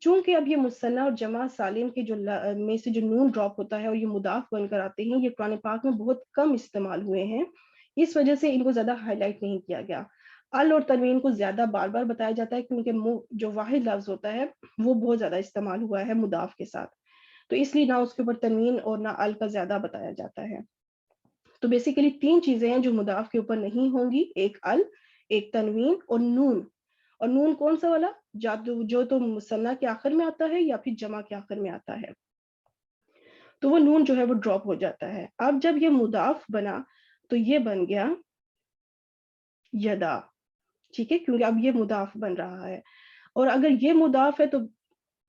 چونکہ اب یہ مثنیٰ اور جمع سالم کے جو میں سے جو نون ڈراپ ہوتا ہے اور یہ مضاف بن کر آتے ہیں، یہ قرآن پاک میں بہت کم استعمال ہوئے ہیں، اس وجہ سے ان کو زیادہ ہائی لائٹ نہیں کیا گیا. ال اور تنوین کو زیادہ بار بار بتایا جاتا ہے کیونکہ جو واحد لفظ ہوتا ہے وہ بہت زیادہ استعمال ہوا ہے مضاف کے ساتھ، تو اس لیے نہ اس کے اوپر تنوین اور نہ ال کا زیادہ بتایا جاتا ہے. تو بیسیکلی 3 چیزیں ہیں جو مضاف کے اوپر نہیں ہوں گی، ایک ال، ایک تنوین اور نون. اور نون کون سا والا؟ جو تو مثنیٰ کے آخر میں آتا ہے یا پھر جمع کے آخر میں آتا ہے، تو وہ نون جو ہے وہ ڈراپ ہو جاتا ہے. اب جب یہ مضاف بنا تو یہ بن گیا یدا، ٹھیک ہے، کیونکہ اب یہ مضاف بن رہا ہے. اور اگر یہ مضاف ہے تو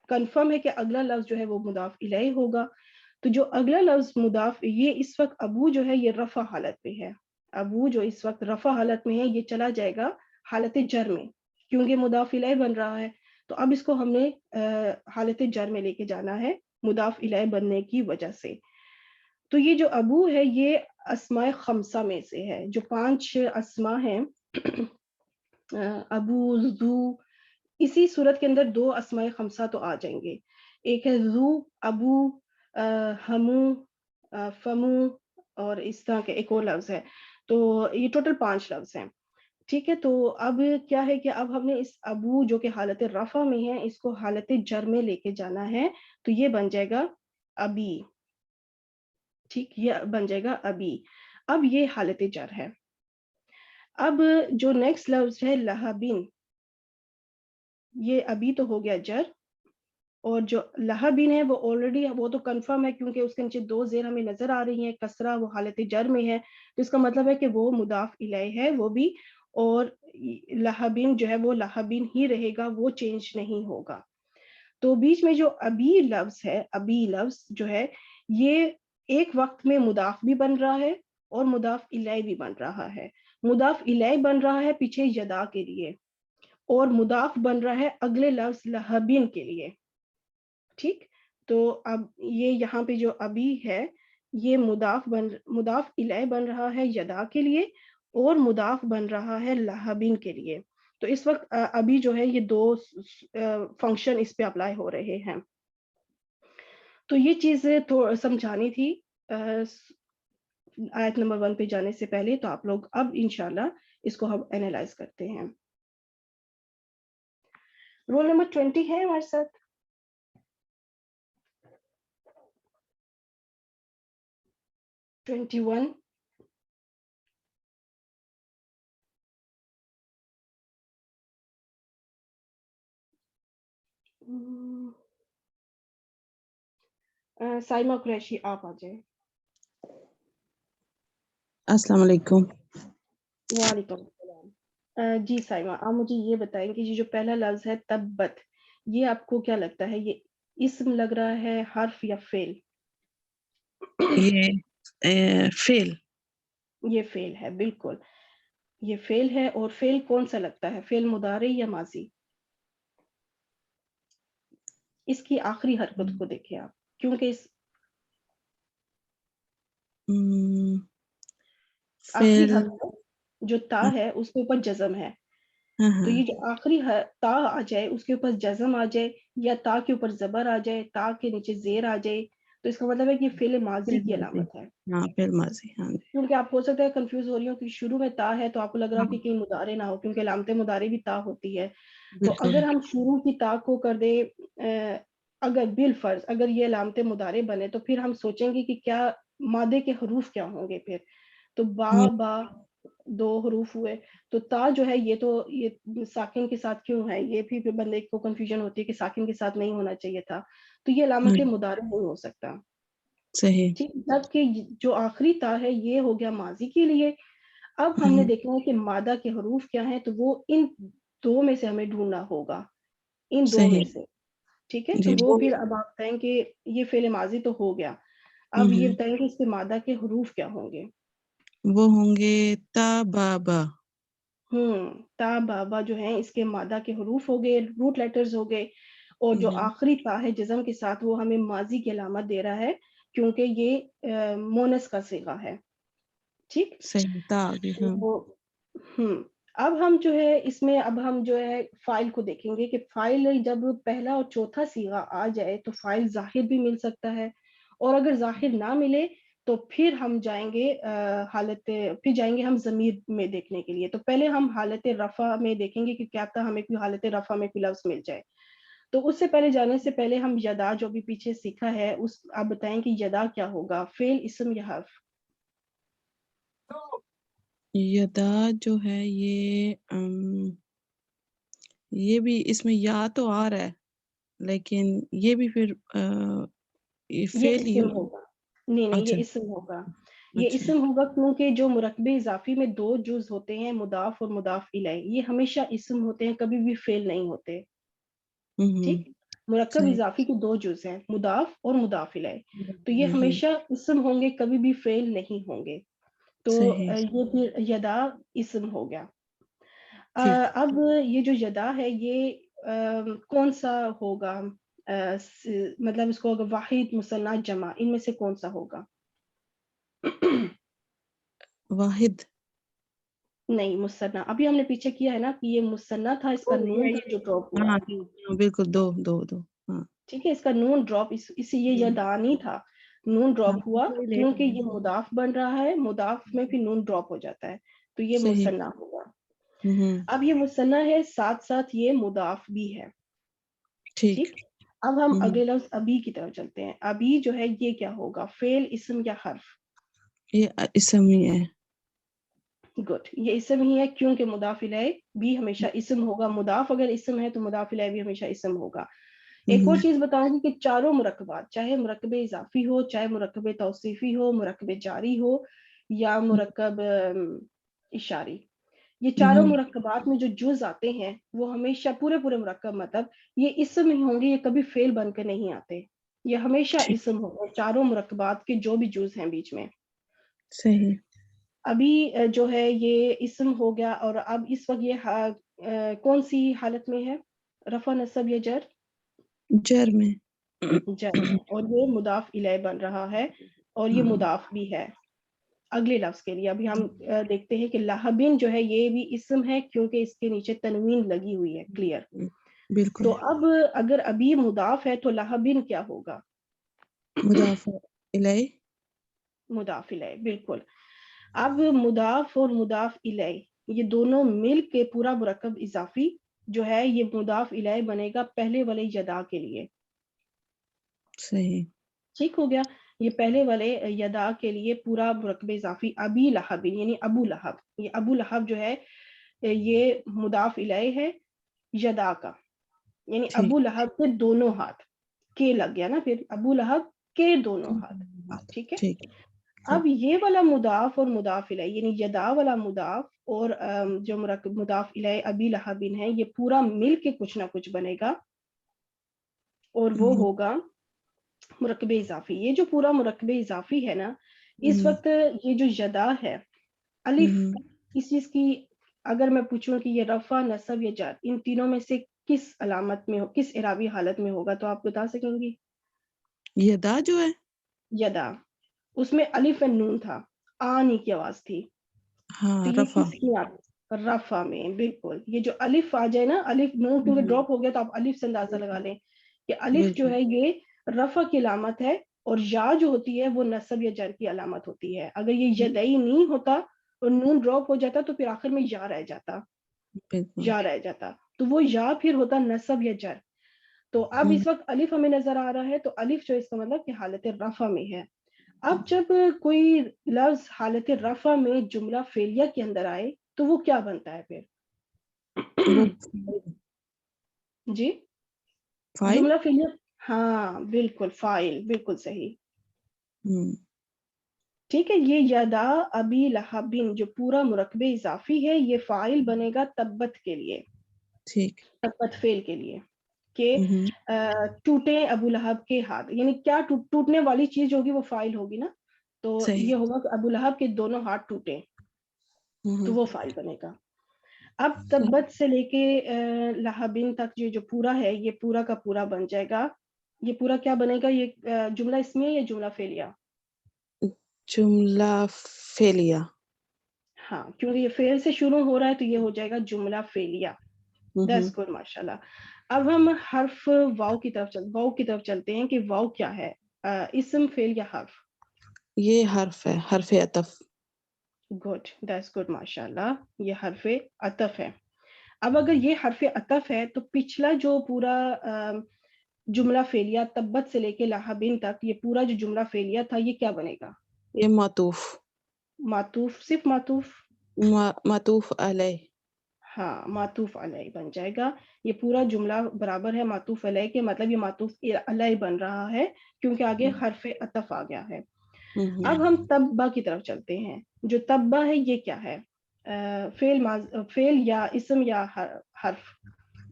کنفرم ہے کہ اگلا لفظ جو ہے وہ مضاف الیہ ہوگا. تو جو اگلا لفظ مضاف، یہ اس وقت ابو جو ہے یہ رفع حالت پہ ہے. ابو جو اس وقت رفع حالت میں ہے یہ چلا جائے گا حالت جر میں، کیونکہ مضاف الیہ بن رہا ہے. تو اب اس کو ہم نے حالت جر میں لے کے جانا ہے مضاف الیہ بننے کی وجہ سے. تو یہ جو ابو ہے یہ اسماء خمسہ میں سے ہے، جو 5 اسماء ہیں ابو، ذو، اسی صورت کے اندر 2 اسماء خمسہ تو آ جائیں گے. ایک ہے ذو، ابو، ہمو، فمو، اور اس طرح کے ایک اور لفظ ہے. تو یہ ٹوٹل 5 لفظ ہیں، ٹھیک ہے. تو اب کیا ہے کہ اب ہم نے اس ابو جو کہ حالت رفع میں ہے اس کو حالت جر میں لے کے جانا ہے، تو یہ بن جائے گا ابی، ٹھیک، یہ بن جائے گا ابی. اب یہ حالت جر ہے. اب جو نیکسٹ لفظ ہے لہبین، یہ ابھی تو ہو گیا جر، اور جو لہبین ہے وہ آلریڈی وہ تو کنفرم ہے کیونکہ اس کے نیچے 2 زیر ہمیں نظر آ رہی ہیں، کسرہ، وہ حالت جر میں ہے، تو اس کا مطلب ہے کہ وہ مضاف الیہ ہے وہ بھی، اور لہبین جو ہے وہ لہبین ہی رہے گا، وہ چینج نہیں ہوگا. تو بیچ میں جو ابی لفظ ہے، ابی لفظ جو ہے یہ ایک وقت میں مضاف بھی بن رہا ہے اور مضاف الیہ بھی بن رہا ہے. مضاف الیہ بن رہا ہے پیچھے یدا کے لیے، اور مضاف بن رہا ہے اگلے لفظ لہبین کے لیے، ٹھیک. تو اب یہ یہاں پہ جو ابھی ہے یہ مضاف الیہ بن رہا ہے یدا کے لیے، اور مضاف بن رہا ہے لہبین کے لیے. تو اس وقت ابھی جو ہے یہ 2 فنکشن اس پہ اپلائی ہو رہے ہیں. تو یہ چیزیں سمجھانی تھی آیت نمبر 1 پہ جانے سے پہلے. تو آپ لوگ اب انشاءاللہ اس کو ہم اینالائز کرتے ہیں. رول نمبر 20 ہے ہمارے ساتھ. 21. سائمہ قریشی آپ آ جائیں. السلام علیکم. وعلیکم السلام. جی سائمہ، آپ مجھے یہ بتائیں کہ یہ جو پہلا لفظ ہے تبت، یہ آپ کو کیا لگتا ہے یہ اسم لگ رہا ہے، حرف یا فعل؟ یہ فعل. یہ فعل ہے، بالکل یہ فعل ہے. اور فعل کون سا لگتا ہے، فعل مضارع یا ماضی؟ اس کی آخری حرکت کو دیکھیں آپ، کیونکہ اس آخری فعل حرف جو تا ہے اس کے اوپر جزم ہے. تو یہ جو آخری تا آ جائے اس کے اوپر جزم آ جائے، یا تا کے اوپر زبر آ جائے، تا کے نیچے زیر آ جائے، تو اس کا مطلب ہے کہ فعل ماضی کی علامت ہے. ہاں فعل ماضی. ہاں جی، کیونکہ آپ ہو سکتا ہے کنفیوز ہو رہی ہو کہ شروع میں تا ہے تو آپ کو لگ رہا ہو کہ کہیں مضارع نہ ہو، کیونکہ علامت مضارع بھی تا ہوتی ہے. تو بالکل. اگر ہم شروع کی تا کو کر دیں اگر بالفرض اگر یہ علامت مضارع بنے تو پھر ہم سوچیں گے کہ کیا مادے کے حروف کیا ہوں گے پھر. تو با 2 حروف ہوئے، تو تا جو ہے یہ ساکن کے ساتھ کیوں ہے، یہ بھی بندے کو کنفیوژن ہوتی ہے کہ ساکن کے ساتھ نہیں ہونا چاہیے تھا، تو یہ علامت مضارع نہیں ہو سکتا. صحیح. ٹھیک، جبکہ جو آخری تا ہے یہ ہو گیا ماضی کے لیے. اب ہم نے دیکھنا ہے کہ مادہ کے حروف کیا ہیں، تو وہ ان 2 میں سے ہمیں ڈھونڈنا ہوگا، ان 2 میں صحیح سے. ٹھیک ہے، تو جی. وہ پھر اب آپ بتائیں کہ یہ فعل ماضی تو ہو گیا، اب یہ بتائیں کہ اس کے مادہ کے حروف کیا ہوں گے. وہ ہوں گے تا با با. تا بابا جو ہیں اس کے مادہ کے حروف ہو گئے، روٹ لیٹرز ہو گئے. اور جو آخری تا ہے جزم کے ساتھ وہ ہمیں ماضی کی علامت دے رہا ہے کیونکہ یہ مونس کا صیغہ ہے. ٹھیک، صحیح تا آگے. وہ اب ہم جو ہے اس میں اب ہم جو ہے فائل کو دیکھیں گے کہ فائل جب پہلا اور چوتھا صیغہ آ جائے تو فائل ظاہر بھی مل سکتا ہے، اور اگر ظاہر نہ ملے تو پھر ہم جائیں گے پھر جائیں گے ہم ضمیر میں دیکھنے کے لیے. تو پہلے ہم حالت رفع میں دیکھیں گے کہ کیا پتہ ہمیں کوئی حالت رفع میں کوئی لفظ مل جائے. تو اس سے پہلے جانے سے پہلے ہم یدا جو بھی پیچھے سیکھا ہے اس آپ بتائیں کہ یدا کیا ہوگا، فعل، اسم یا حرف؟ یدا جو ہے یہ بھی اس میں یا تو آ رہا ہے لیکن یہ بھی پھر یہ فعل ہی اسم ہو. ہوگا. نہیں نہیں، اچھا یہ اسم ہوگا. یہ اچھا. اسم ہوگا کیونکہ جو مرکب اضافی میں دو جز ہوتے ہیں، مضاف اور مضاف الیہ، یہ ہمیشہ اسم ہوتے ہیں، کبھی بھی فعل نہیں ہوتے. ہوں. ٹھیک، مرکب صحیح اضافی کے دو جز ہیں، مضاف اور مضاف الیہ. تو یہ ہوں. ہمیشہ اسم ہوں گے، کبھی بھی فعل نہیں ہوں گے. تو صحیح یہ پھر یدا اسم ہو گیا. ٹھیک. اب یہ جو یدا ہے یہ کون سا ہوگا، مطلب اس کو اگر واحد، مثنیٰ، جمع، ان میں سے کون سا ہوگا؟ واحد. نہیں، مثنیٰ. ابھی ہم نے پیچھے کیا ہے نا کہ یہ مثنیٰ تھا، اس کا نون تھا جو ڈراپ ہوا. ہاں بالکل، دو دو دو. ہاں ٹھیک ہے، اس کا نون ڈراپ، اسی یہ یدا نہیں تھا، نون ہاں ڈراپ ہوا کیونکہ یہ مضاف بن رہا ہے، مضاف میں پھر نون ڈراپ ہو جاتا ہے، تو یہ صحیح. مثنیٰ ہوگا. ہوں. اب یہ مثنیٰ ہے، ساتھ ساتھ یہ مضاف بھی ہے. ٹھیک. ٹھیک، اب ہم ہوں. اگلے لفظ ابھی کی طرف چلتے ہیں. ابھی جو ہے یہ کیا ہوگا، فعل، اسم یا حرف؟ یہ اسم ہی ہے. گڈ، یہ اسم ہی ہے کیونکہ مضاف الیہ بھی ہمیشہ اسم ہوگا. مضاف اگر اسم ہے تو مضاف الیہ بھی ہمیشہ اسم ہوگا. ایک اور چیز بتاؤں گی کہ چاروں مرکبات، چاہے مرکب اضافی ہو، چاہے مرکب توصیفی ہو، مرکب جاری ہو یا مرکب اشاری، یہ چاروں مرکبات میں جو جز آتے ہیں وہ ہمیشہ پورے مرکب، مطلب یہ اسم ہی ہوں گے، یہ کبھی فعل بن کے نہیں آتے، یہ ہمیشہ ٹھیک. اسم ہوں گے چاروں مرکبات کے جو بھی جز ہیں بیچ میں. صحیح. ابھی جو ہے یہ اسم ہو گیا، اور اب اس وقت یہ کون سی حالت میں ہے، رفع، نصب یا جر؟ جر میں. جر میں، اور یہ مضاف الیہ بن رہا ہے، اور یہ مضاف بھی ہے. اگلے لفظ کے لیے ابھی ہم دیکھتے ہیں کہ لہبن جو ہے یہ بھی اسم ہے کیونکہ اس کے نیچے تنوین لگی ہوئی ہے. کلیئر؟ بالکل. تو اب اگر ابھی مضاف ہے تو لہبن کیا ہوگا؟ مضاف الیہ. مضاف الیہ، بالکل. اب مضاف اور مضاف الیہ یہ دونوں مل کے پورا مرکب اضافی جو ہے یہ مضاف الیہ بنے گا پہلے والے یدا کے لیے. صحیح. ٹھیک ہو گیا، یہ پہلے والے یدا کے لیے پورا مرکب اضافی ابی لہب یعنی ابو لہب. یہ ابو لہب جو ہے یہ مضاف الیہ ہے یدا کا، یعنی ٹھیک. ابو لہب کے دونوں ہاتھ، کے لگ گیا نا، پھر ابو لہب کے دونوں ہاتھ. ٹھیک ہے، ٹھیک. اب یہ والا مضاف اور مضاف الیہ یعنی یدا والا مضاف اور جو مرکب مضاف الیہ ابی لہبن ہے، یہ پورا مل کے کچھ نہ کچھ بنے گا، اور وہ ہوگا مرکب اضافی. یہ جو پورا مرکب اضافی ہے نا، اس وقت یہ جو یدا ہے، الف، اس چیز کی اگر میں پوچھوں کہ یہ رفع، نصب یا جر ان تینوں میں سے کس علامت میں ہو، کس اعرابی حالت میں ہوگا، تو آپ بتا سکیں گی؟ یدا جو ہے یدا، اس میں الف و نون تھا، آنی کی آواز تھی، تو ہاں یہ رفع. کس کی رفع میں. بالکل، یہ جو الف آ جائے نا، الف نون کیونکہ ڈراپ ہو گیا تو آپ الف سے اندازہ لگا لیں کہ الف جو بالکل. ہے یہ رفع کی علامت ہے، اور یا جو ہوتی ہے وہ نصب یا جر کی علامت ہوتی ہے. اگر یہ یدئی نہیں ہوتا اور نون ڈراپ ہو جاتا تو پھر آخر میں یا رہ جاتا، بالکل. یا رہ جاتا، تو وہ یا پھر ہوتا نصب یا جر. تو اب اس وقت الف ہمیں نظر آ رہا ہے، تو الف جو اس کا مطلب کہ حالت رفع میں ہے. اب جب کوئی لفظ حالت رفع میں جملہ فعلیہ کے اندر آئے تو وہ کیا بنتا ہے پھر؟ وہ جی، فائل. جملہ فعلیہ، ہاں بالکل، فاعل، بالکل صحیح. ٹھیک ہے، یہ یدا ابی لہبن جو پورا مرکب اضافی ہے یہ فاعل بنے گا تبت کے لیے، ٹھیک. تبت فعل کے لیے کہ ٹوٹے ابو لہب کے ہاتھ، یعنی کیا ٹوٹنے والی چیز ہوگی وہ فاعل ہوگی نا، تو صحیح. یہ ہوگا کہ ابو لہب کے دونوں ہاتھ ٹوٹے، تو وہ فاعل بنے گا. اب تبت سے لے کے لہبن تک جو پورا ہے یہ پورا کا پورا بن جائے گا. یہ پورا کیا بنے گا، یہ جملہ اسمیہ یا جملہ فعلیہ؟ جملہ فعلیہ. ہاں کیونکہ یہ فعل سے شروع ہو رہا ہے تو یہ ہو جائے گا جملہ فعلیہ. دیٹس گڈ ماشاء اللہ. اب ہم حرف واو کی طرف چلتے ہیں کہ واو کیا ہے, اسم فعل یا حرف؟ یہ حرف ہے, حرف عطف. گڈ, دیٹس گڈ ماشاء اللہ, یہ حرف عطف ہے. اب اگر یہ حرف عطف ہے تو پچھلا جو پورا جملہ فعلیہ تبت سے لے کے لاہبین تک, یہ پورا جو جملہ فعلیہ تھا یہ کیا بنے گا؟ یہ معطوف. معطوف, صرف معطوف؟ معطوف علیہ. ہاں معطوف علیہ بن جائے گا. یہ پورا جملہ برابر ہے معطوف علیہ کے, مطلب یہ معطوف علیہ بن رہا ہے کیونکہ آگے حرف عطف آ گیا ہے. اب ہم تبا کی طرف چلتے ہیں. جو تبا ہے یہ کیا ہے؟ فعل یا اسم یا حرف؟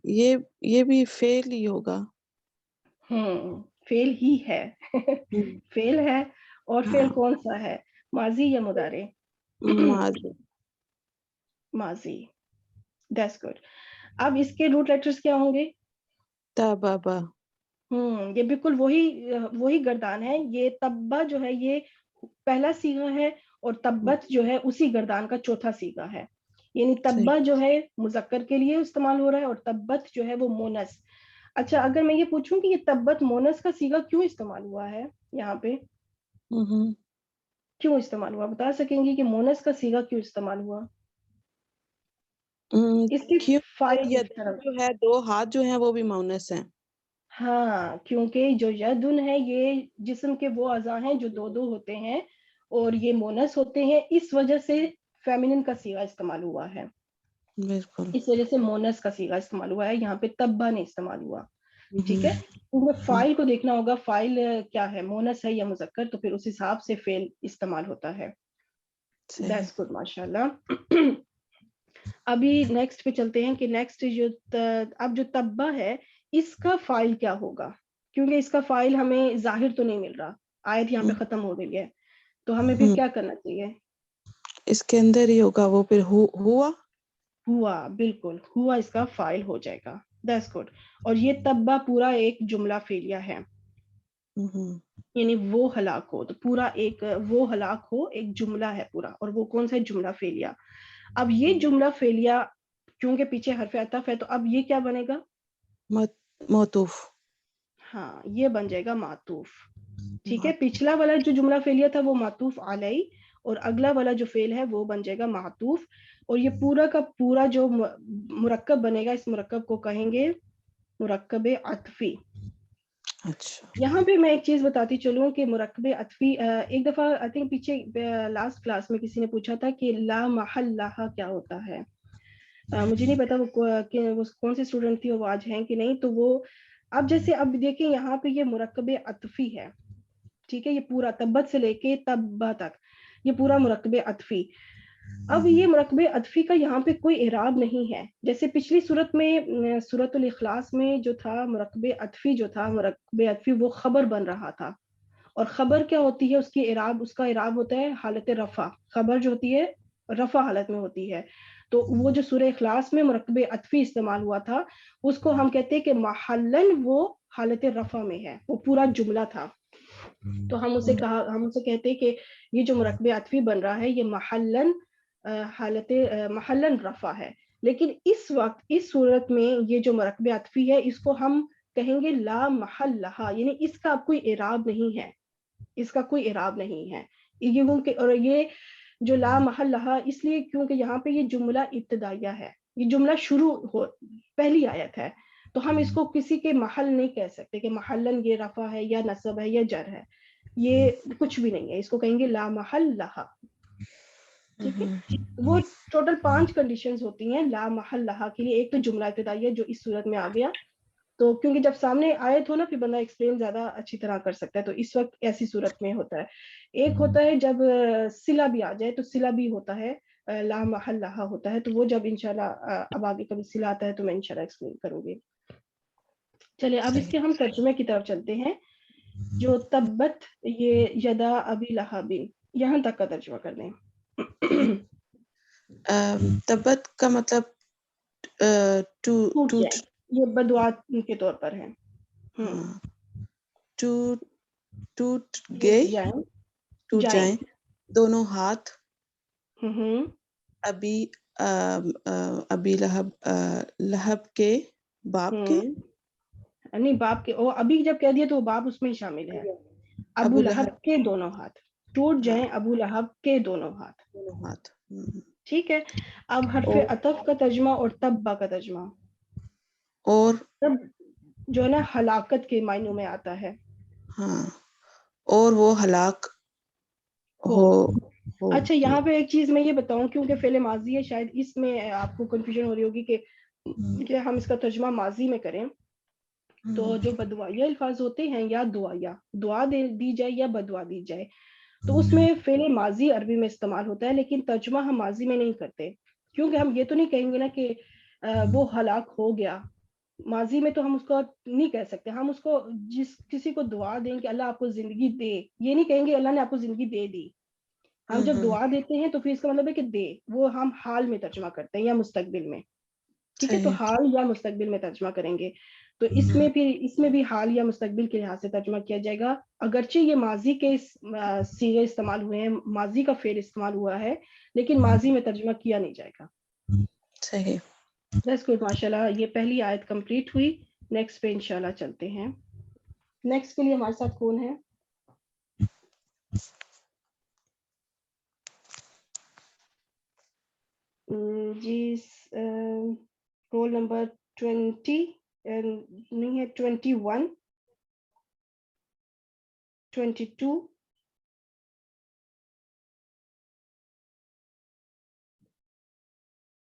یہ بھی فعل ہی ہوگا. فعل ہی ہے. فعل ہے. اور فعل ہاں, کون سا ہے, ماضی یا مضارع؟ ماضی. ماضی. That's good. اب اس کے روٹ لیٹرز کیا ہوں گے؟ تبابا. یہ بالکل وہی گردان ہے. یہ تبا جو ہے یہ پہلا صیغہ ہے, اور تبت جو ہے اسی گردان کا چوتھا صیغہ ہے. یعنی تبا جو ہے مذکر کے لیے استعمال ہو رہا ہے اور تبت جو ہے وہ مونس. اچھا اگر میں یہ پوچھوں کہ یہ تبت مونس کا صیغہ کیوں استعمال ہوا ہے یہاں پہ, کیوں استعمال ہوا, بتا سکیں گی کہ مونس کا صیغہ کیوں استعمال ہوا؟ اس کی فائل جو ہے دو ہاتھ جو ہیں وہ بھی مونس ہیں. ہاں کیونکہ جو یدن ہے یہ جسم کے وہ اعضاء ہیں جو دو دو ہوتے ہیں اور یہ مونس ہوتے ہیں, اس وجہ سے فیمینن کا صیغہ استعمال ہوا ہے. بالکل. اس وجہ سے مونس کا صیغہ استعمال ہوا ہے, یہاں پہ تبا نہیں استعمال ہوا. ٹھیک ہے, کیونکہ فائل کو دیکھنا ہوگا, فائل کیا ہے, مونس ہے یا مذکر, تو پھر اس حساب سے فعل استعمال ہوتا ہے. دیٹس گڈ ماشاء اللہ. ابھی نیکسٹ پہ چلتے ہیں کہ نیکسٹ اب جو تبا ہے اس کا فائل کیا ہوگا, کیونکہ اس کا فائل ہمیں ظاہر تو نہیں مل رہا, آیت یہاں پہ ختم ہو گئی ہے, تو ہمیں پھر کیا کرنا چاہیے؟ اس کے اندر ہی ہوگا وہ, پھر ہوا. بالکل, ہوا اس کا فائل ہو جائے گا. That's good. اور یہ تبا پورا ایک جملہ فعلیہ ہے, یعنی وہ ہلاک ہو, تو پورا ایک وہ ہلاک ہو ایک جملہ ہے پورا, اور وہ کون سا جملہ فعلیہ. اب یہ جملہ فعلیہ کیونکہ پیچھے حرف عطف ہے, تو اب یہ کیا بنے گا؟ معطوف. ہاں یہ بن جائے گا معطوف. ٹھیک ہے, پچھلا والا جو جملہ فعلیہ تھا وہ معطوف علیہ, اور اگلا والا جو فعل ہے وہ بن جائے گا معطوف. اور یہ پورا کا پورا جو مرکب بنے گا, اس مرکب کو کہیں گے مرکب عطفی. اچھا. یہاں پہ میں ایک چیز بتاتی چلوں کہ مرکب عطفی, ایک دفعہ آئی تھنک پیچھے لاسٹ کلاس میں کسی نے پوچھا تھا کہ لا محل لہا کیا ہوتا ہے. مجھے نہیں پتا وہ کون سی اسٹوڈنٹ تھی, وہ آج ہیں کہ نہیں. تو وہ اب جیسے اب دیکھیں یہاں پہ یہ مرکب عطفی ہے, ٹھیک ہے, یہ پورا تبت سے لے کے تبا تک یہ پورا مرکب عطفی. اب یہ مرکب عطفی کا یہاں پہ کوئی اعراب نہیں ہے. جیسے پچھلی صورت میں سورۃ الاخلاص میں جو تھا مرکب عطفی, جو تھا مرکب عطفی وہ خبر بن رہا تھا, اور خبر کیا ہوتی ہے, اس کی اعراب, اس کا اعراب ہوتا ہے حالت رفع. خبر جو ہوتی ہے رفع حالت میں ہوتی ہے. تو وہ جو سورہ اخلاص میں مرکب عطفی استعمال ہوا تھا اس کو ہم کہتے ہیں کہ محلن وہ حالت رفع میں ہے, وہ پورا جملہ تھا. تو ہم اسے کہتے ہیں کہ یہ جو مرکب عطفی بن رہا ہے یہ محلن حالت محلن رفع ہے. لیکن اس وقت اس صورت میں یہ جو مرکب عطفی ہے اس کو ہم کہیں گے لا محل لہا, یعنی اس کا کوئی اعراب نہیں ہے, اس کا کوئی اعراب نہیں ہے. اور یہ جو لا محل لہا اس لیے کیونکہ یہاں پہ یہ جملہ ابتدائیہ ہے, یہ جملہ شروع ہو پہلی آیت ہے, تو ہم اس کو کسی کے محل نہیں کہہ سکتے کہ محلن یہ رفع ہے یا نصب ہے یا جر ہے, یہ کچھ بھی نہیں ہے. اس کو کہیں گے لا محل لہا. ٹھیک ہے, وہ ٹوٹل 5 کنڈیشنز ہوتی ہیں لا محل لہا کے لیے. ایک تو جملہ ابتدائیہ جو اس صورت میں آ گیا, تو کیونکہ جب سامنے آیت ہو نا پھر بندہ ایکسپلین زیادہ اچھی طرح کر سکتا ہے, تو اس وقت ایسی صورت میں ہوتا ہے. ایک ہوتا ہے جب صلہ بھی آ جائے, تو صلہ بھی ہوتا ہے لا محل لہا ہوتا ہے, تو وہ جب انشاءاللہ اب آگے کبھی صلہ آتا ہے تو میں انشاءاللہ ایکسپلین کروں گی. چلے اب اس کے ہم ترجمے کی طرف چلتے ہیں. جو تبت یہ یدا ابی لہب, یہاں تک کا ترجمہ کر دیں. تبت کا مطلب ٹوٹ جائیں, یہ بدعا کے طور پر ہے. ٹوٹ ٹوٹ گئے, جائیں, ٹوٹ جائیں دونوں ہاتھ. ابھی ابھی لہب کے باپ کے نہیں باپ کے، ابھی جب کہہ دیا تو وہ باپ اس میں ہی شامل ہے. ابو لہب کے دونوں ہاتھ ٹوٹ جائیں، ابو لہب کے دونوں ہاتھ. دونوں ہاتھ. ٹھیک ہے. اب حرف عطف کا ترجمہ اور تبا کا ترجمہ. اور تب جو ہے نا ہلاکت کے معنوں میں آتا ہے. ہاں، اور وہ ہلاک ہو. اچھا یہاں پہ ایک چیز میں یہ بتاؤں، کیونکہ فعل ماضی ہے، شاید اس میں آپ کو کنفیوژن ہو رہی ہوگی کہ ہم اس کا ترجمہ ماضی میں کریں. تو جو بدوائیہ الفاظ ہوتے ہیں، یا دعا دی جائے یا بدوا دی جائے، تو اس میں فعل ماضی عربی میں استعمال ہوتا ہے، لیکن ترجمہ ہم ماضی میں نہیں کرتے، کیونکہ ہم یہ تو نہیں کہیں گے نا کہ وہ ہلاک ہو گیا. ماضی میں تو ہم اس کو نہیں کہہ سکتے. ہم اس کو جس کسی کو دعا دیں کہ اللہ آپ کو زندگی دے، یہ نہیں کہیں گے اللہ نے آپ کو زندگی دے دی. ہم جب دعا دیتے ہیں تو پھر اس کا مطلب ہے کہ دے، وہ ہم حال میں ترجمہ کرتے ہیں یا مستقبل میں. ٹھیک ہے، تو حال یا مستقبل میں ترجمہ کریں گے. تو اس میں بھی حال یا مستقبل کے لحاظ سے ترجمہ کیا جائے گا، اگرچہ یہ ماضی کے صیغے استعمال ہوئے ہیں، ماضی کا فعل استعمال ہوا ہے، لیکن ماضی میں ترجمہ کیا نہیں جائے گا. صحیح. That's good, ماشاءاللہ. یہ پہلی آیت کمپلیٹ ہوئی. نیکسٹ پہ انشاءاللہ چلتے ہیں. نیکسٹ کے لیے ہمارے ساتھ کون ہے؟ جی رول نمبر 20 نہیں ہے، 21 22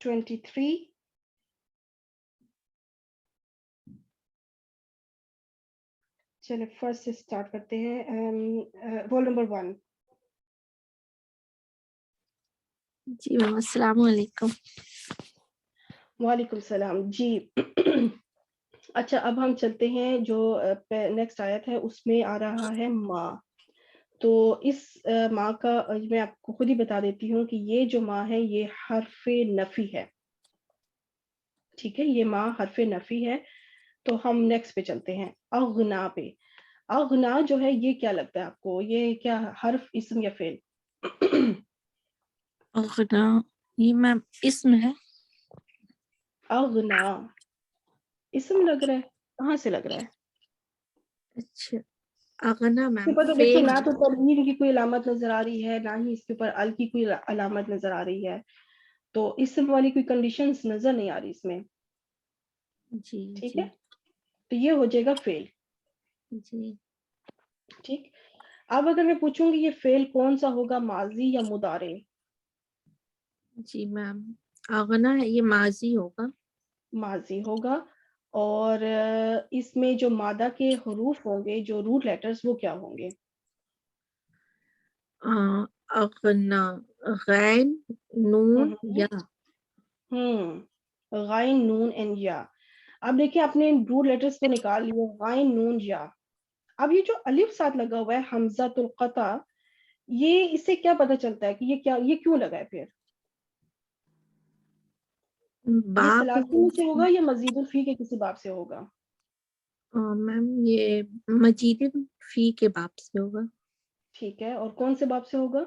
23 چلے فرسٹ سے سٹارٹ کرتے ہیں. Roll number 1. جی میم السلام علیکم. وعلیکم السلام. جی اچھا اب ہم چلتے ہیں، جو نیکسٹ آیت ہے اس میں آ رہا ہے ماں. تو اس ماں کا میں آپ کو خود ہی بتا دیتی ہوں کہ یہ جو ماں ہے یہ حرف نفی ہے. ٹھیک ہے، یہ ماں حرف نفی ہے. تو ہم نیکسٹ پہ چلتے ہیں، اغنا پہ. اغنا جو ہے یہ کیا لگتا ہے آپ کو، یہ کیا حرف، اسم یا فعل؟ اغنا یہ میم اسم ہے. اغنا اسم لگ رہا ہے، کہاں سے لگ رہا ہے؟ اچھا اغنا اس کے میم اوپر تو دیکھیے فعل نہ ہے. تو تنوین کی کوئی علامت نظر آ رہی ہے، نہ ہی اس کے اوپر ال کی کوئی علامت نظر آ رہی ہے. تو اسم والی کوئی کنڈیشنز نظر نہیں آ رہی اس میں. جی ٹھیک جی ہے، تو یہ ہو جائے گا فعل. جی. ٹھیک. اب اگر میں پوچھوں گی یہ فعل کون سا ہوگا، ماضی یا مضارع؟ جی میم اغنا ہے یہ ماضی ہوگا. ماضی ہوگا. اور اس میں جو مادہ کے حروف ہوں گے، جو روٹ لیٹرز، وہ کیا ہوں گے؟ اغنا غین نون یا. غائن نون اینڈ یا. اب دیکھیں آپ نے روٹ لیٹرز تو نکال لیے، غائن نون یا. اب یہ جو الف ساتھ لگا ہوا ہے حمزۃ القطع، یہ اس سے کیا پتہ چلتا ہے کہ یہ کیوں لگا ہے؟ پھر یہ باپ سلاسی میں سے ہوگا یا مزید الفی کے کسی باب سے ہوگا؟ میم یہ مجید فی کے باپ سے ہوگا. ٹھیک ہے، اور کون سے باب سے ہوگا؟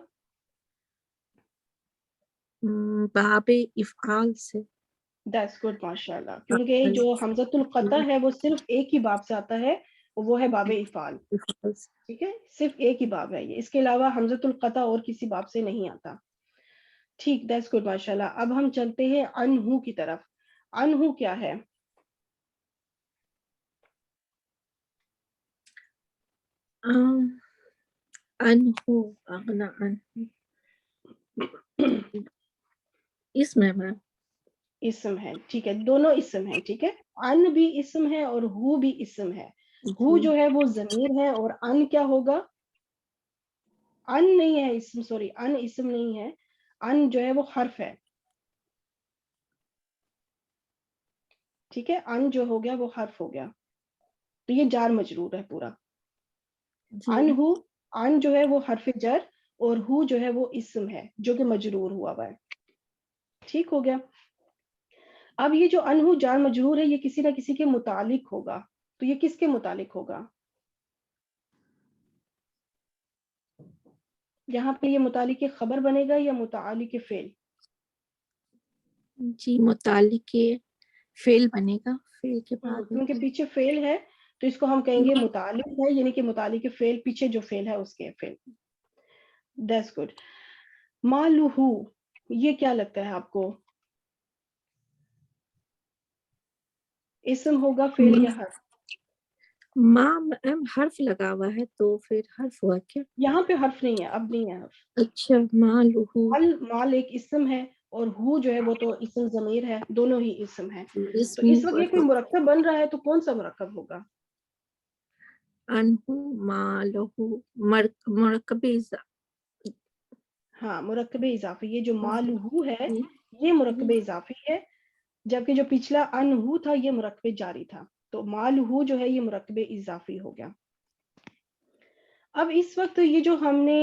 باب افعال سے. دیٹس گڈ ماشاء اللہ، کیونکہ جو حمزۃ القطع ہے وہ صرف ایک ہی باب سے آتا ہے، وہ ہے باب افعال. ٹھیک ہے، صرف ایک ہی باب ہے یہ، اس کے علاوہ حمزۃ القطع اور کسی باب سے نہیں آتا. ٹھیک، دیٹس گڈ ماشاء اللہ. اب ہم چلتے ہیں انہو کی طرف. انہو کیا ہے؟ انہو اغنا انہو اسم ہے میم. اسم ہے. ٹھیک ہے، دونوں اسم ہیں. ٹھیک ہے، ان بھی اسم ہے اور ہو بھی اسم ہے. ہو جو ہے وہ ضمیر ہے، اور ان کیا ہوگا؟ ان نہیں ہے اسم، سوری، ان اسم نہیں ہے. ان جو ہے وہ حرف ہے. ٹھیک ہے، ان جو ہو گیا وہ حرف ہو گیا، تو یہ جار مجرور ہے پورا. ان ہو، ان جو ہے وہ حرف جر، اور ہو جو ہے وہ اسم ہے جو کہ مجرور ہوا ہوا ہے. ٹھیک ہو گیا. اب یہ جو ان ہو جار مجرور ہے، یہ کسی نہ کسی کے متعلق ہوگا. تو یہ کس کے متعلق ہوگا؟ یہاں پہ یہ متعلق خبر بنے گا یا متعلق فعل؟ جی متعلق کے فعل بنے گا، فعل کے بعد کیونکہ پیچھے فعل ہے تو اس کو ہم کہیں گے متعلق ہے، یعنی کہ متعلق فعل پیچھے جو فعل ہے اس کے فعل. That's good. مالوہو یہ کیا لگتا ہے آپ کو؟ اسم ہوگا فعل یا حرف؟ ماں حرف لگا ہوا ہے تو پھر حرف ہوا کیا؟ یہاں پہ حرف نہیں ہے، اب نہیں ہے حرف. اچھا مالوہو مال ایک اسم ہے اور ہو جو ہے وہ تو اسم ضمیر ہے، دونوں ہی اسم ہے. تو اس وقت یہ کوئی مرکب بن رہا ہے تو کون سا مرکب ہوگا؟ انہو مالہو مرکب ہاں مرکب اضافی. یہ جو مالہو ہے یہ مرکب اضافی ہے، جبکہ جو پچھلا انہو تھا یہ مرکب جاری تھا. تو مالہو جو ہے یہ مرکب اضافی ہو گیا. اب اس وقت یہ جو ہم نے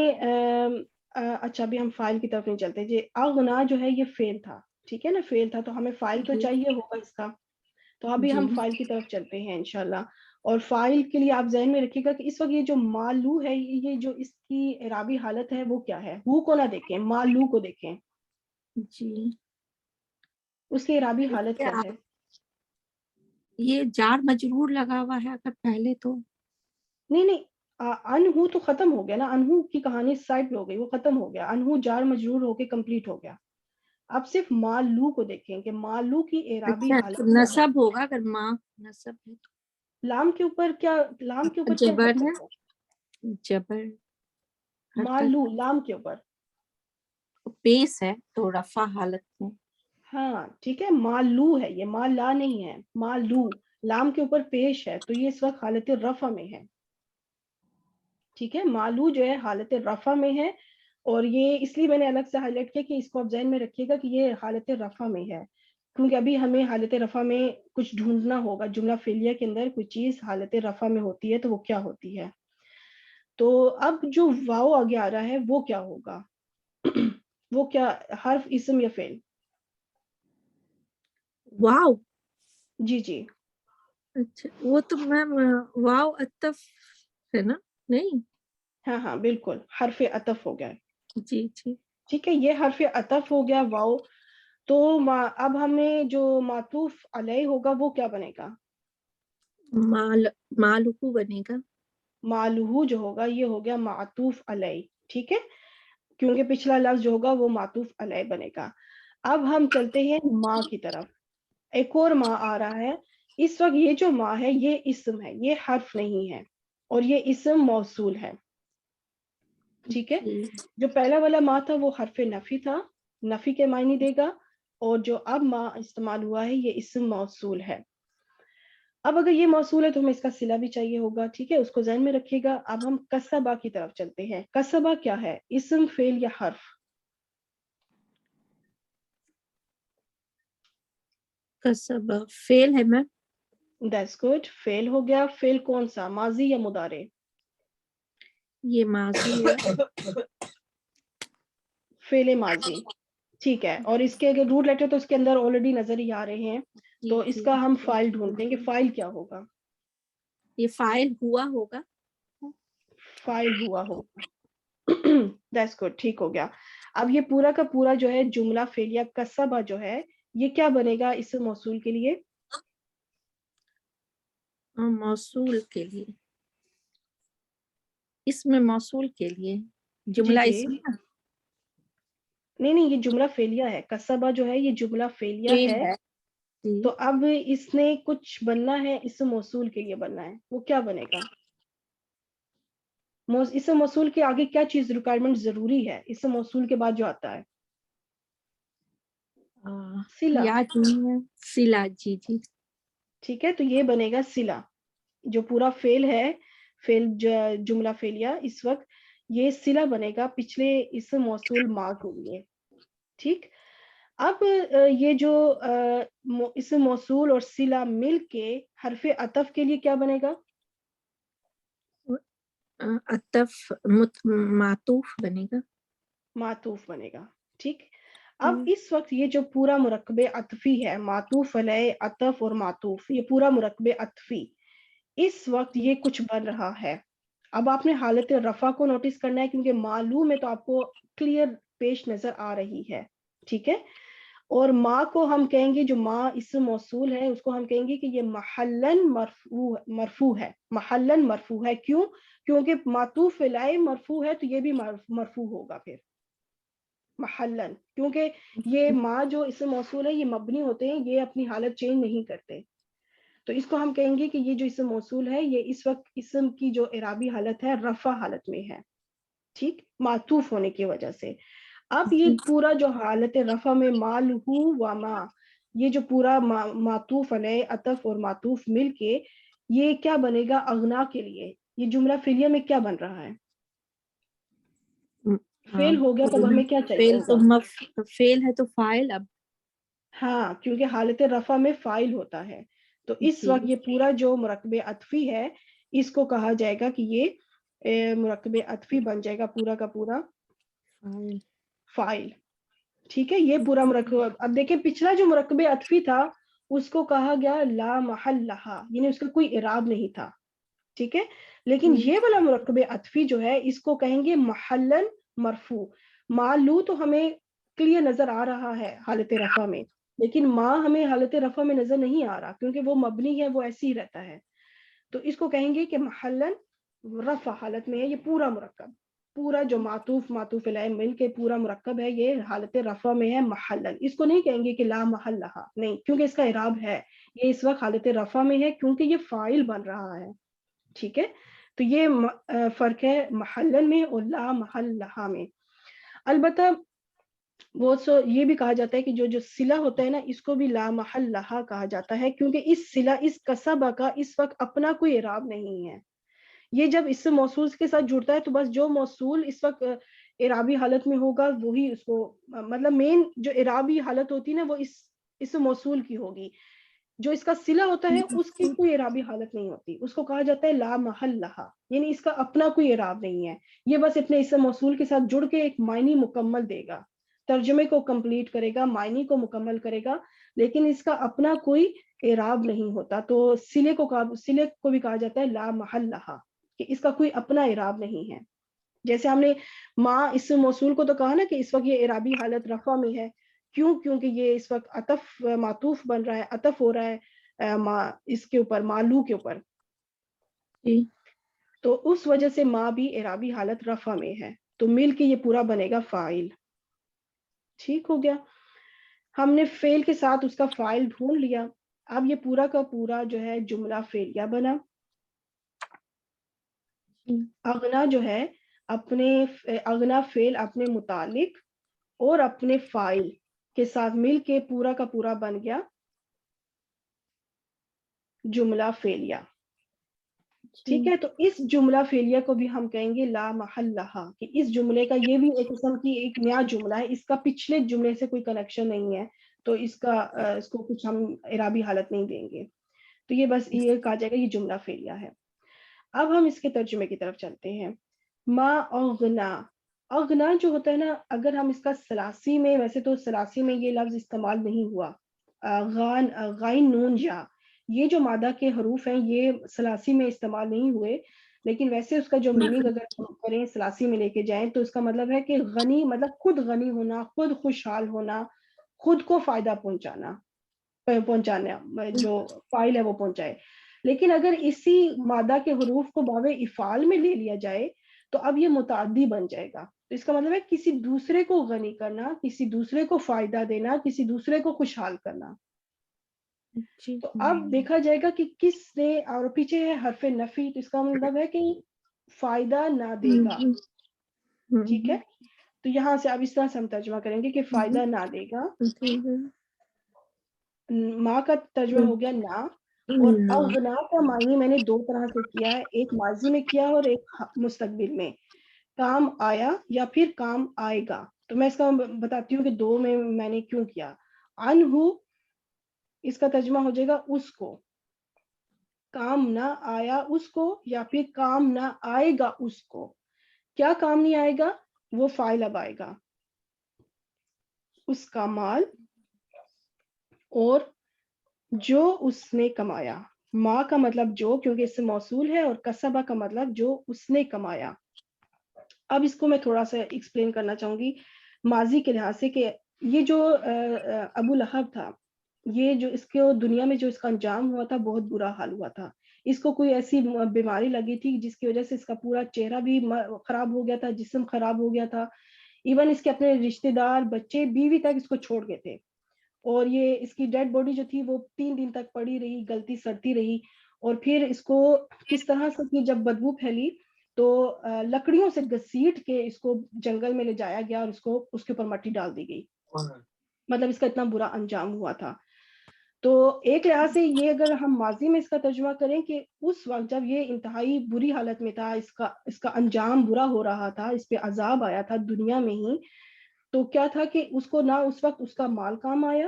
اچھا ابھی ہم فائل کی طرف نہیں چلتے. جی اغنا جو ہے یہ فعل تھا، ٹھیک ہے نا، فعل تھا تو ہمیں فائل تو چاہیے ہوگا اس کا. تو ابھی ہم فائل کی طرف چلتے ہیں انشاءاللہ. اور فائل کے لیے آپ ذہن میں رکھیے گا کہ اس وقت یہ جو مالو ہے یہ جو اس کی اعرابی حالت ہے وہ کیا ہے. ہو کو نہ دیکھیں، مالو کو دیکھیں. جی اس کی اعرابی حالت کیا ہے؟ یہ جار مجرور لگا ہوا ہے اگر پہلے تو نہیں انہو تو ختم ہو گیا نا. انہو کی کہانی سائڈ پہ ہو گئی، وہ ختم ہو گیا. انہو جار مجرور ہو کے کمپلیٹ ہو گیا. اب صرف مالو کو دیکھیں کہ مالو کی اعرابی اچھا حالت تو کیا ہے. نصب ہوگا اگر ماں نصب ہے تو لام کے اوپر کیا جبر حرکت ہے، جبر مالو لام کے اوپر پیس ہے تو رفع حالت میں. ہاں ٹھیک ہے، مالو ہے یہ، مال لا نہیں ہے، مالو لام کے اوپر پیش ہے تو یہ اس وقت حالت رفع میں ہے. ٹھیک ہے، مالو جو ہے حالت رفع میں ہے. اور یہ اس لیے میں نے الگ سے ہائی لائٹ کیا کہ اس کو آپ ذہن میں رکھیے گا کہ یہ حالت رفع میں ہے، کیونکہ ابھی ہمیں حالت رفع میں کچھ ڈھونڈنا ہوگا. جملہ فعلیہ کے اندر کوئی چیز حالت رفع میں ہوتی ہے تو وہ کیا ہوتی ہے. تو اب جو واو آگے آ رہا ہے وہ کیا ہوگا؟ وہ کیا حرف، اسم یا فعل؟ واو. جی جی اچھا وہ تو میم واو عطف ہے نا؟ نہیں ہاں بالکل حرف عطف ہو گیا. جی جی ٹھیک ہے، یہ حرف عطف ہو گیا واو. تو اب ہمیں جو معطوف علیہ ہوگا وہ کیا بنے گا؟ مالہو بنے گا. مالہو جو ہوگا یہ ہو گیا معطوف علیہ. ٹھیک ہے، کیونکہ پچھلا لفظ جو ہوگا وہ معطوف علیہ بنے گا. اب ہم چلتے ہیں ماں کی طرف. ایک اور ماں آ رہا ہے. اس وقت یہ جو ماں ہے یہ اسم ہے، یہ حرف نہیں ہے، اور یہ اسم موصول ہے. ٹھیک ہے، جو پہلا والا ماں تھا وہ حرف نفی تھا، نفی کے معنی دے گا. اور جو اب ماں استعمال ہوا ہے یہ اسم موصول ہے. اب اگر یہ موصول ہے تو ہمیں اس کا صلہ بھی چاہیے ہوگا. ٹھیک ہے، اس کو ذہن میں رکھیے گا. اب ہم کسبہ کی طرف چلتے ہیں. کسبہ کیا ہے، اسم فعل یا حرف؟ کسبہ فعل ہے میم. That's good. فعل ہو گیا. فعل کون سا، ماضی یا مضارع؟ یہ ماضی ہے. فعل ماضی. ٹھیک ہے، اور اس کے اگر روٹ لیٹر تو اس کے اندر آلریڈی نظر ہی آ رہے ہیں. تو اس کا ہم فائل ڈھونڈتے ہیں کہ فائل کیا ہوگا. یہ فائل ہوا ہوگا. فائل ہوا ہوگا. That's good. ٹھیک ہو گیا. اب یہ پورا کا پورا جو ہے جملہ فعلیہ کسبہ جو ہے یہ کیا بنے گا اسم موصول کے لیے؟ موصول کے لیے، اسم موصول کے لیے جی جملہ جی اسم نہیں یہ جملہ فعلیہ ہے. کسبہ جو ہے یہ جملہ فعلیہ فعل ہے. ہے. تو اب اس نے کچھ بننا ہے، اسم موصول کے لیے بننا ہے. وہ کیا بنے گا؟ اسم موصول کے آگے کیا چیز ریکوائرمنٹ ضروری ہے اسم موصول کے بعد جو آتا ہے؟ صلہ. یاد نہیں ہے. صلہ. جی جی ٹھیک ہے، تو یہ بنے گا صلہ. جو پورا فعل ہے، فعل جملہ فعلیہ، اس وقت یہ صلہ بنے گا پچھلے اسم موصول ما کے لیے. ٹھیک، اب یہ جو اسم موصول اور صلہ مل کے حرف عطف کے لیے کیا بنے گا؟ عطف معطوف بنے گا. معطوف بنے گا. ٹھیک، اب اس وقت یہ جو پورا مرکب عطفی ہے، معطوف علیہ، عطف اور معطوف، یہ پورا مرکب عطفی اس وقت یہ کچھ بن رہا ہے. اب آپ نے حالت رفع کو نوٹس کرنا ہے کیونکہ معلوم ہے تو آپ کو کلیئر پیش نظر آ رہی ہے. ٹھیک ہے، اور ماں کو ہم کہیں گے، جو ماں اسم موصول ہے اس کو ہم کہیں گے کہ یہ محلن مرفوع ہے، محلن مرفوع ہے. کیوں؟ کیونکہ معطوف الیہ مرفوع ہے تو یہ بھی مرفوع ہوگا پھر محلن، کیونکہ یہ ماں جو اسم موصول ہے یہ مبنی ہوتے ہیں، یہ اپنی حالت چینج نہیں کرتے. تو اس کو ہم کہیں گے کہ یہ جو اسم موصول ہے یہ اس وقت اسم کی جو اعرابی حالت ہے رفع حالت میں ہے، ٹھیک، معطوف ہونے کی وجہ سے. اب یہ پورا جو حالت رفع میں مال ہو و ما، یہ جو پورا معطوف علیہ عطف اور معطوف مل کے یہ کیا بنے گا اغنا کے لیے. یہ جملہ فعلیہ میں کیا بن رہا ہے؟ فعل ہو گیا، تب ہمیں کیا چاہیے ہوگا؟ فعل ہے تو فاعل. اب ہاں، کیونکہ حالت رفع میں فاعل ہوتا ہے، تو اس وقت یہ پورا جو مرکب عطفی ہے اس کو کہا جائے گا کہ یہ مرکب عطفی بن جائے گا پورا کا پورا فاعل. ٹھیک ہے، یہ پورا مرکب. اب دیکھیں پچھلا جو مرکب عطفی تھا اس کو کہا گیا لا محل لہا، یعنی اس کا کوئی اعراب نہیں تھا، ٹھیک ہے. لیکن یہ والا مرکب عطفی جو ہے اس کو کہیں گے محلن مرفوع. معلو تو ہمیں کلیئر نظر آ رہا ہے حالت رفع میں، لیکن ماں ہمیں حالت رفع میں نظر نہیں آ رہا کیونکہ وہ مبنی ہے، وہ ایسے ہی رہتا ہے. تو اس کو کہیں گے کہ محلن رفع حالت میں ہے یہ پورا مرکب، پورا جو معطوف علیہ مل کے پورا مرکب ہے یہ حالت رفع میں ہے محلن. اس کو نہیں کہیں گے کہ لا محل لہا، نہیں، کیونکہ اس کا اعراب ہے، یہ اس وقت حالت رفع میں ہے کیونکہ یہ فاعل بن رہا ہے. ٹھیک ہے، تو یہ فرق ہے محلن میں اور لا محل لہا میں. البتہ بہت سو یہ بھی کہا جاتا ہے کہ جو صلہ ہوتا ہے نا اس کو بھی لا محل لہا کہا جاتا ہے، کیونکہ اس صلہ اس کسبہ کا اس وقت اپنا کوئی اعراب نہیں ہے. یہ جب اس سے موصول کے ساتھ جڑتا ہے تو بس جو موصول اس وقت اعرابی حالت میں ہوگا وہی اس کو، مطلب مین جو اعرابی حالت ہوتی ہے نا وہ اس موصول کی ہوگی. جو اس کا صلہ ہوتا ہے اس کی کوئی اعرابی حالت نہیں ہوتی، اس کو کہا جاتا ہے لا محل لہا، یعنی اس کا اپنا کوئی اعراب نہیں ہے. یہ بس اپنے اس موصول کے ساتھ جڑ کے ایک معنی مکمل دے گا، ترجمے کو کمپلیٹ کرے گا، معنی کو مکمل کرے گا، لیکن اس کا اپنا کوئی اعراب نہیں ہوتا. تو صلے کو بھی کہا جاتا ہے لا محل لہا، کہ اس کا کوئی اپنا اعراب نہیں ہے. جیسے ہم نے ماں اس موصول کو تو کہا نا کہ اس وقت یہ اعرابی حالت رفع میں ہے، کیوں؟ کیونکہ یہ اس وقت عطف معطوف بن رہا ہے، عطف ہو رہا ہے اس کے اوپر، معلو کے اوپر، تو اس وجہ سے ماں بھی اعرابی حالت رفع میں ہے، تو مل کے یہ پورا بنے گا فاعل. ٹھیک ہو گیا، ہم نے فعل کے ساتھ اس کا فاعل ڈھونڈ لیا. اب یہ پورا کا پورا جو ہے جملہ فعلیہ بنا. اغنا جو ہے اغنا فعل اپنے متعلق اور اپنے فاعل کے ساتھ مل کے پورا کا پورا بن گیا جملہ فعلیہ. ٹھیک ہے، تو اس جملہ فعلیہ کو بھی ہم کہیں گے لا محل لہا، کہ اس جملے کا یہ بھی ایک قسم کی ایک نیا جملہ ہے، اس کا پچھلے جملے سے کوئی کنیکشن نہیں ہے، تو اس کو کچھ ہم اعرابی حالت نہیں دیں گے. تو یہ بس یہ کہا جائے گا یہ جملہ فعلیہ ہے. اب ہم اس کے ترجمے کی طرف چلتے ہیں. ما اغنا، اغنا جو ہوتا ہے نا، اگر ہم اس کا ثلاثی میں، ویسے تو ثلاثی میں یہ لفظ استعمال نہیں ہوا، غین نون یا، یہ جو مادہ کے حروف ہیں یہ ثلاثی میں استعمال نہیں ہوئے، لیکن ویسے اس کا جو میننگ اگر ہم کریں ثلاثی میں لے کے جائیں تو اس کا مطلب ہے کہ غنی، مطلب خود غنی ہونا، خود خوشحال ہونا، خود کو فائدہ پہنچانا، جو فاعل ہے وہ پہنچائے. لیکن اگر اسی مادہ کے حروف کو باب افعال میں لے لیا جائے تو اب یہ متعدی بن جائے گا. تو اس کا مطلب ہے کسی دوسرے کو غنی کرنا، کسی دوسرے کو فائدہ دینا، کسی دوسرے کو خوشحال کرنا. تو اب دیکھا جائے گا کہ کس نے، اور پیچھے ہے حرف نفی، تو اس کا مطلب ہے کہ فائدہ نہ دے گا. ٹھیک ہے، تو یہاں سے اب اس طرح سے ہم ترجمہ کریں گے کہ فائدہ نہ دے گا. ماں کا ترجمہ ہو گیا نہ، اور اغنا کا معنی میں نے دو طرح سے کیا ہے، ایک ماضی میں کیا اور ایک مستقبل میں. کام آیا یا پھر کام آئے گا، تو میں اس کا بتاتی ہوں کہ دو میں نے کیوں کیا. انہو، اس کا ترجمہ ہو جائے گا اس کو، کام نہ آیا اس کو یا پھر کام نہ آئے گا اس کو. کیا کام نہیں آئے گا؟ وہ فاعل اب آئے گا، اس کا مال اور جو اس نے کمایا. ماں کا مطلب جو، کیونکہ اس سے موصول ہے، اور کسبہ کا مطلب جو اس نے کمایا. اب اس کو میں تھوڑا سا ایکسپلین کرنا چاہوں گی ماضی کے لحاظ سے کہ یہ جو ابو لہب تھا، یہ جو اس کو دنیا میں جو اس کا انجام ہوا تھا بہت برا حال ہوا تھا. اس کو کوئی ایسی بیماری لگی تھی جس کی وجہ سے اس کا پورا چہرہ بھی خراب ہو گیا تھا، جسم خراب ہو گیا تھا. ایون اس کے اپنے رشتے دار، بچے، بیوی تک اس کو چھوڑ گئے تھے. اور یہ اس کی ڈیڈ باڈی جو تھی وہ 3 دن تک پڑی رہی، گلتی سڑتی رہی. اور پھر اس کو کس طرح سے کی جب بدبو پھیلی تو لکڑیوں سے گھسیٹ کے اس کو جنگل میں لے جایا گیا اور اس کے اوپر مٹی ڈال دی گئی. مطلب اس کا اتنا برا انجام ہوا تھا. تو ایک لحاظ سے یہ اگر ہم ماضی میں اس کا ترجمہ کریں کہ اس وقت جب یہ انتہائی بری حالت میں تھا، اس کا انجام برا ہو رہا تھا، اس پہ عذاب آیا تھا دنیا میں ہی، تو کیا تھا کہ اس کو نہ اس وقت اس کا مال کام آیا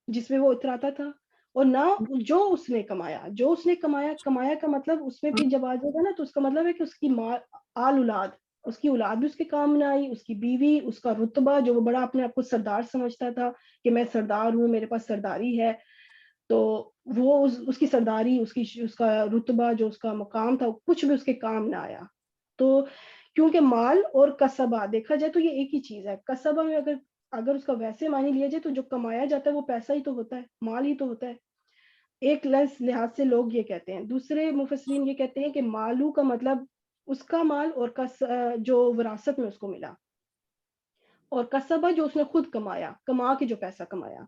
جس میں وہ اتراتا تھا، اور نہ جو اس نے کمایا کا مطلب اس میں پھر جب آ جائے گا نا تو اس کا مطلب ہے کہ اس کی آل اولاد، اس کی اولاد بھی اس کے کام نہ آئی، اس کی بیوی، اس کا رتبہ جو وہ بڑا اپنے آپ کو سردار سمجھتا تھا کہ میں سردار ہوں، میرے پاس سرداری ہے، تو وہ اس کی سرداری، اس کا رتبہ، جو اس کا مقام تھا، کچھ بھی اس کے کام نہ آیا. تو کیونکہ مال اور کسبہ دیکھا جائے تو یہ ایک ہی چیز ہے. کسبہ میں اگر اس کا ویسے معنی لیا جائے تو جو کمایا جاتا ہے وہ پیسہ ہی تو ہوتا ہے، مال ہی تو ہوتا ہے. ایک لحاظ سے لوگ یہ کہتے ہیں. دوسرے مفسرین یہ کہتے ہیں کہ مالو کا مطلب اس کا مال اور جو وراثت میں اس کو ملا، اور کسبہ جو اس نے خود کما کے جو پیسہ کمایا.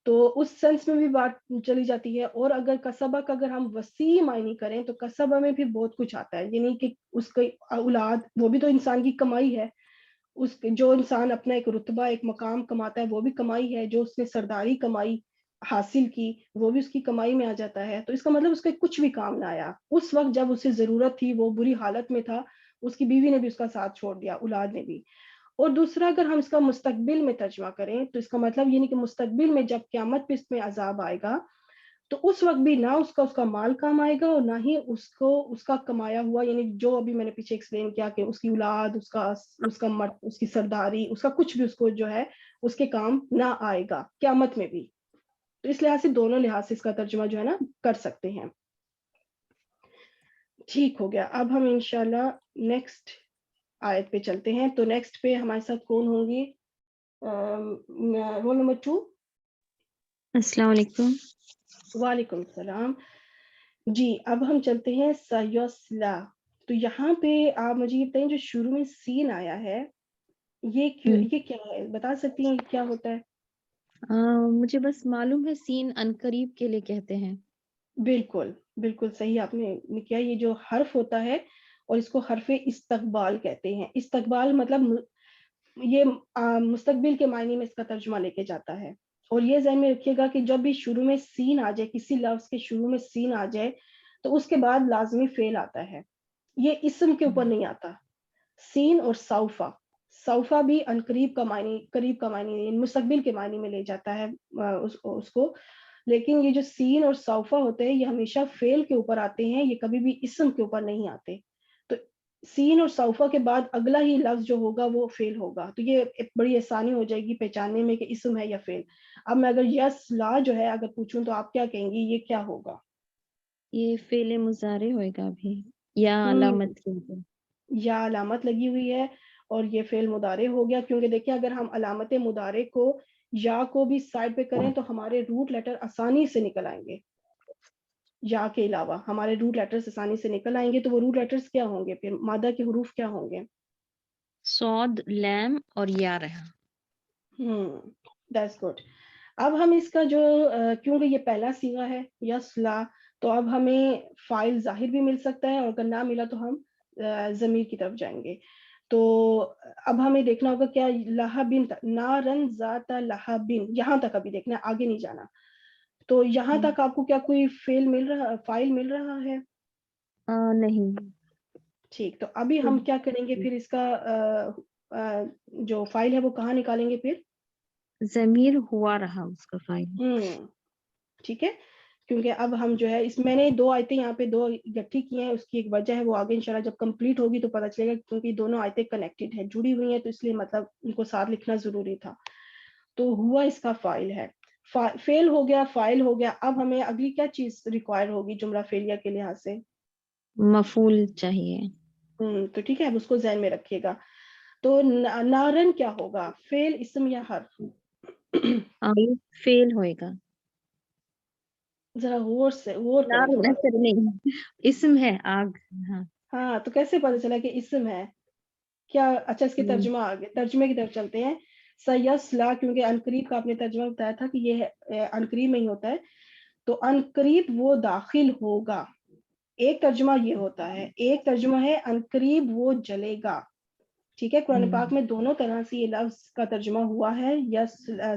تو اس سینس میں بھی بات چلی جاتی ہے. اور اگر کسبہ کا اگر ہم وسیع معنی کریں تو کسبہ میں بھی بہت کچھ آتا ہے، یعنی کہ اس کی اولاد، وہ بھی تو انسان کی کمائی ہے. جو انسان اپنا ایک رتبہ، ایک مقام کماتا ہے وہ بھی کمائی ہے. جو اس نے سرداری کمائی حاصل کی وہ بھی اس کی کمائی میں آ جاتا ہے. تو اس کا مطلب اس کا کچھ بھی کام نہ آیا اس وقت جب اسے ضرورت تھی، وہ بری حالت میں تھا. اس کی بیوی نے بھی اس کا ساتھ چھوڑ دیا، اولاد نے بھی. اور دوسرا اگر ہم اس کا مستقبل میں ترجمہ کریں تو اس کا مطلب یہ نہیں کہ مستقبل میں جب قیامت پہ اس میں عذاب آئے گا تو اس وقت بھی نہ اس کا مال کام آئے گا، اور نہ ہی اس کا کمایا ہوا، یعنی جو ابھی میں نے پیچھے ایکسپلین کیا کہ اس کی اولاد، اس کی سرداری، اس کا کچھ بھی اس کو جو ہے اس کے کام نہ آئے گا قیامت میں بھی. تو اس لحاظ سے دونوں لحاظ سے اس کا ترجمہ جو ہے نا کر سکتے ہیں. ٹھیک ہو گیا. اب ہم انشاءاللہ نیکسٹ آیت پہ چلتے ہیں. تو نیکسٹ پہ ہمارے ساتھ کون ہوں گی؟ Roll number 2. السلام علیکم. وعلیکم السلام. جی اب ہم چلتے ہیں سیسلا. تو یہاں پہ آپ مجھے یہ بتائیں جو شروع میں سین آیا ہے یہ کیا ہے؟ بتا سکتی ہیں کیا ہوتا ہے؟ مجھے بس معلوم ہے سین عنقریب کے لیے کہتے ہیں. بالکل بالکل صحیح آپ نے کیا. یہ جو حرف ہوتا ہے اور اس کو حرف استقبال کہتے ہیں. استقبال مطلب یہ مستقبل کے معنی میں اس کا ترجمہ لے کے جاتا ہے. اور یہ ذہن میں رکھیے گا کہ جب بھی شروع میں سین آ جائے، کسی لفظ کے شروع میں سین آ جائے تو اس کے بعد لازمی فعل آتا ہے. یہ اسم کے اوپر نہیں آتا. سین اور سوفا بھی قریب کا معنی مستقبل کے معنی میں لے جاتا ہے اس کو. لیکن یہ جو سین اور سوفا ہوتے ہیں یہ ہمیشہ فعل کے اوپر آتے ہیں، یہ کبھی بھی اسم کے اوپر نہیں آتے. تو سین اور سوفا کے بعد اگلا ہی لفظ جو ہوگا وہ فعل ہوگا. تو یہ ایک بڑی آسانی ہو جائے گی پہچاننے میں کہ اسم ہے یا فعل. اب میں اگر یس لا جو ہے اگر پوچھوں تو آپ کیا کہیں گی یہ کیا ہوگا؟ یہ فعل مضارع ہوئے گا ابھی یا علامت کے اوپر؟ یا علامت لگی ہوئی ہے اور یہ فعل مضارع ہو گیا. کیونکہ دیکھیں اگر ہم علامت مضارع کو یا کو بھی سائڈ پہ کریں تو ہمارے روٹ لیٹر آسانی سے نکل آئیں گے. یا کے علاوہ ہمارے روٹ لیٹرز آسانی سے نکل آئیں گے. تو وہ روٹ لیٹرز کیا ہوں گے؟ پھر مادہ کے حروف کیا ہوں گے؟ صاد، لام اور یا رہا. That's good. اب ہم اس کا جو کیونکہ یہ پہلا صیغہ ہے یسلا، تو اب ہمیں فاعل ظاہر بھی مل سکتا ہے، اور اگر نہ ملا تو ہم ضمیر کی طرف جائیں گے. تو اب ہمیں دیکھنا ہوگا کیا لہبن، نارن ذات لہبن، یہاں تک ابھی دیکھنا ہے، آگے نہیں جانا. تو یہاں تک آپ کو کیا کوئی فعل مل رہا ہے؟ نہیں. ٹھیک. تو ابھی ہم کیا کریں گے پھر اس کا جو فائل ہے وہ کہاں نکالیں گے پھر؟ ضمیر ہوا رہا اس کا فائل. ٹھیک ہے. کیونکہ اب ہم جو ہے میں نے 2 آیتیں یہاں پہ 2 اکٹھی کی ہیں. اس کی ایک وجہ ہے وہ آگے انشاءاللہ جب کمپلیٹ ہوگی تو پتہ چلے گا، کیونکہ دونوں آیتیں کنیکٹڈ ہیں، جڑی ہوئی ہیں، تو اس لیے مطلب ان کو ساتھ لکھنا ضروری تھا. تو ہوا اس کا فائل ہے، فعل ہو گیا، فائل ہو گیا. اب ہمیں اگلی کیا چیز ریکوائر ہوگی جملہ فعلیہ کے لحاظ سے؟ مفعول چاہیے. تو ٹھیک ہے اب اس کو ذہن میں رکھیے گا. تو نارن کیا ہوگا, فعل, اسم یا حرف؟ یہ فیل ہوئے گا. ذرا غور کریں نار تھوڑا. نصر نہیں، اسم ہے آگ. ہاں ہاں تو کیسے پتہ چلا کہ اسم ہے کیا؟ اچھا اس کی ترجمہ آگے, ترجمے کی طرف چلتے ہیں. سیسلا, کیونکہ انقریب کا آپ نے ترجمہ بتایا تھا کہ یہ انقریب میں ہی ہوتا ہے, تو انقریب وہ داخل ہوگا. ایک ترجمہ یہ ہوتا ہے, ایک ترجمہ ہے انقریب وہ جلے گا. ٹھیک ہے, قرآن پاک میں دونوں طرح سے یہ لفظ کا ترجمہ ہوا ہے, یا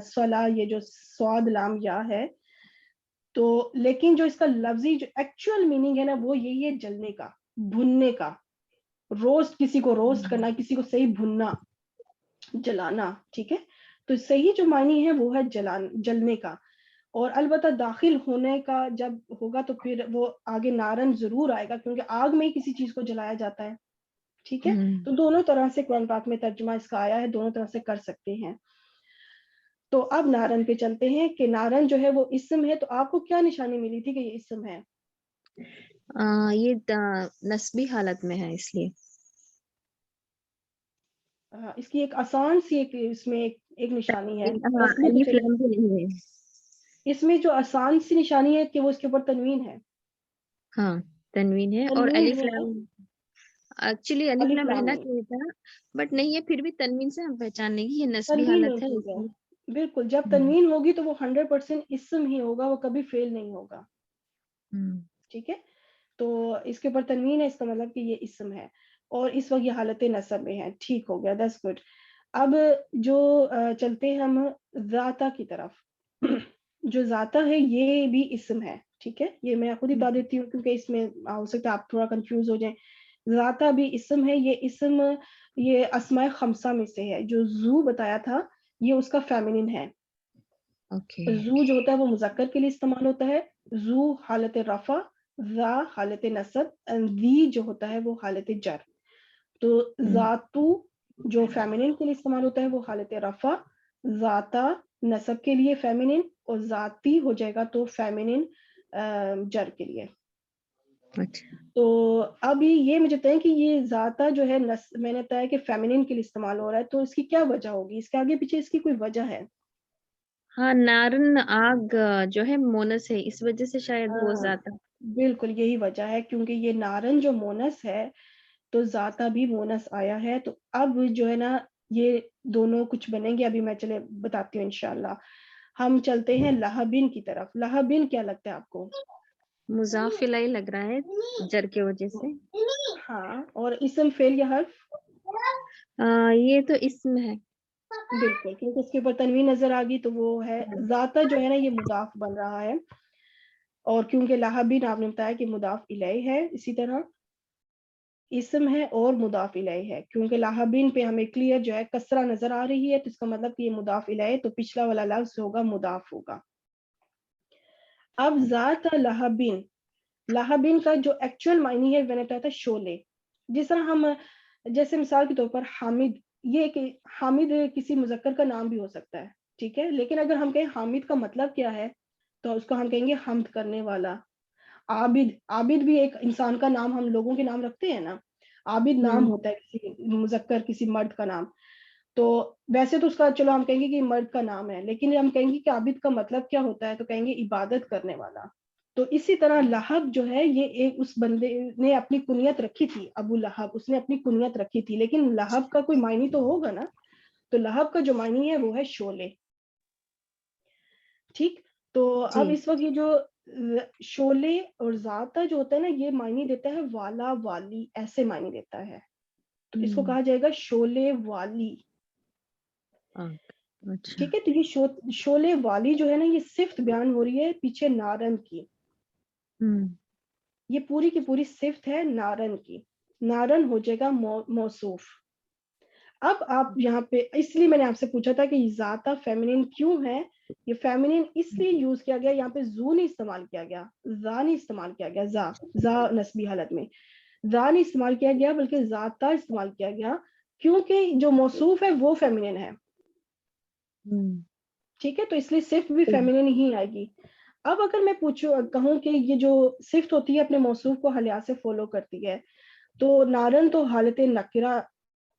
صلا, یہ جو صاد لام یا ہے, تو لیکن جو اس کا لفظی جو ایکچوئل میننگ ہے نا وہ یہی ہے جلنے کا, بھننے کا. روسٹ, کسی کو روسٹ کرنا, کسی کو صحیح بھننا, جلانا. ٹھیک ہے, تو صحیح جو معنی ہے وہ ہے جلنے کا. اور البتہ داخل ہونے کا جب ہوگا تو پھر وہ آگے نارن ضرور آئے گا, کیونکہ آگ میں ہی کسی چیز کو جلایا جاتا ہے. ٹھیک ہے, تو دونوں طرح سے قرآن پاک میں ترجمہ اس کا آیا ہے, دونوں طرح سے کر سکتے ہیں. تو اب نارن پہ چلتے ہیں کہ نارن جو ہے وہ اسم ہے. تو آپ کو کیا نشانی ملی تھی کہ یہ اسم ہے؟ یہ نسبی حالت میں ہے, اس لیے اس کی ایک آسان سی اس میں ایک نشانی ہے. الف لام بھی نہیں ہے. اس میں جو آسان سی نشانی ہے کہ وہ اس کے اوپر تنوین ہے. ہاں تنوین ہے, اور تنوین الف ہے, لام ایکچولی الف الف لام لام رہنا نہیں, چاہیے تھا, بٹ نہیں ہے, پھر بھی تنوین سے ہم پہچان لیں گے یہ نسبی تنوین حالت ہے. موجود ہے. بالکل, جب تنوین ہوگی تو وہ 100% اسم ہی ہوگا, وہ کبھی فیل نہیں ہوگا. ٹھیک ہے, تو اس کے اوپر تنوین ہے, اس کا مطلب کہ یہ اسم ہے, اور اس وقت یہ حالت نصب میں ہے. ٹھیک ہو گیا, that's good. اب جو چلتے ہیں ہم ذاتہ کی طرف. جو ذاتہ ہے یہ بھی اسم ہے. ٹھیک ہے, یہ میں خود ہی بتا دیتی ہوں کیونکہ اس میں ہو سکتا ہے آپ تھوڑا کنفیوز ہو جائیں. ذاتہ بھی اسم ہے. یہ اسم یہ اسماء خمسہ میں سے ہے. جو زو بتایا تھا یہ اس کا فیمنن ہے. زو جو ہوتا ہے وہ مذکر کے لیے استعمال ہوتا ہے. زو حالت رفع, ذا حالت نصب, ذی جو ہوتا ہے وہ حالت جر. تو ذاتو جو فیمنن کے لیے استعمال ہوتا ہے وہ حالت رفع, ذاتہ نصب کے لیے فیمنن, اور ذاتی ہو جائے گا تو فیمنن جر کے لیے. تو اب یہ مجھے بتائیں کہ یہ ذاتہ جو ہے میں نے بتایا کہ فیمنن کے لیے استعمال ہو رہا ہے, تو اس کی کیا وجہ ہوگی؟ اس کے آگے پیچھے اس کی کوئی وجہ ہے؟ ہاں نارن آگ جو ہے مونس ہے, اس وجہ سے شاید وہ ذاتہ. بالکل یہی وجہ ہے, کیونکہ یہ نارن جو مونس ہے تو ذاتہ بھی مونس آیا ہے. تو اب جو ہے نا یہ دونوں کچھ بنیں گے, ابھی میں چلے بتاتی ہوں انشاءاللہ. ہم چلتے ہیں لہبن کی طرف. لہبن کیا لگتا ہے آپ کو؟ مضاف الیہ لگ رہا ہے جر کی وجہ سے. ہاں, اور اسم فعل یا حرف؟ یہ تو اسم ہے. بالکل, کیونکہ اس کے اوپر تنوین نظر آ گئی تو وہ ہے. ذاتہ جو ہے نا یہ مضاف بن رہا ہے, اور کیونکہ لہبن آپ نے بتایا کہ مضاف الیہ ہے, اسی طرح اسم ہے اور مضاف الیہ ہے. کیونکہ لہبن پہ ہمیں کلیئر جو ہے کسرہ نظر آ رہی ہے, تو اس کا مطلب کہ یہ مضاف الیہ, تو پچھلا والا لفظ ہوگا مضاف ہوگا. اب ذات لہبن, لہبن کا جو ایکچوئل معنی ہے میں نے بتایا تھا شعلے. جس طرح ہم جیسے مثال کے طور پر حامد, یہ کہ حامد کسی مذکر کا نام بھی ہو سکتا ہے. ٹھیک ہے, لیکن اگر ہم کہیں حامد کا مطلب کیا ہے تو اس کو ہم کہیں گے حمد کرنے والا. عابد, عابد بھی ایک انسان کا نام, ہم لوگوں کے نام رکھتے ہیں نا, عابد نام ہوتا ہے کسی مذکر کسی مرد کا نام. تو ویسے تو اس کا چلو ہم کہیں گے کہ مرد کا نام ہے, لیکن ہم کہیں گے کہ عابد کا مطلب کیا ہوتا ہے, تو کہیں گے عبادت کرنے والا. تو اسی طرح لہب جو ہے یہ ایک اس بندے نے اپنی کنیت رکھی تھی, ابو لہب, اس نے اپنی کنیت رکھی تھی, لیکن لہب کا کوئی معنی تو ہوگا نا, تو لہب کا جو معنی ہے وہ ہے شعلے. ٹھیک, تو اب اس وقت یہ جو شعلے اور ذاتہ جو ہوتا ہے نا یہ معنی دیتا ہے والا والی, ایسے معنی دیتا ہے. تو اس کو کہا جائے گا شعلے والی. ٹھیک ہے, تو یہ شعلے والی جو ہے نا یہ صفت بیان ہو رہی ہے پیچھے نارن کی. یہ پوری کی پوری صفت ہے نارن کی. نارن ہو جائے گا موصوف. اب آپ یہاں پہ اس لیے میں نے آپ سے پوچھا تھا کہ ذاتہ فیمنن کیوں ہے. یہ فیمنن اس لیے یوز کیا گیا, یہاں پہ زو نہیں استعمال کیا گیا, زا نہیں استعمال کیا گیا, زا نسبی حالت میں زا نہیں استعمال کیا گیا, بلکہ ذاتہ استعمال کیا گیا, کیونکہ جو موصوف ہے وہ فیمنن ہے. ٹھیک ہے, تو اس لیے صفت بھی فیمنن ہی آئے گی. اب اگر میں کہوں کہ یہ جو صفت ہوتی ہے اپنے موصوف کو حلیات سے فالو کرتی ہے, تو نارن تو حالت نکرہ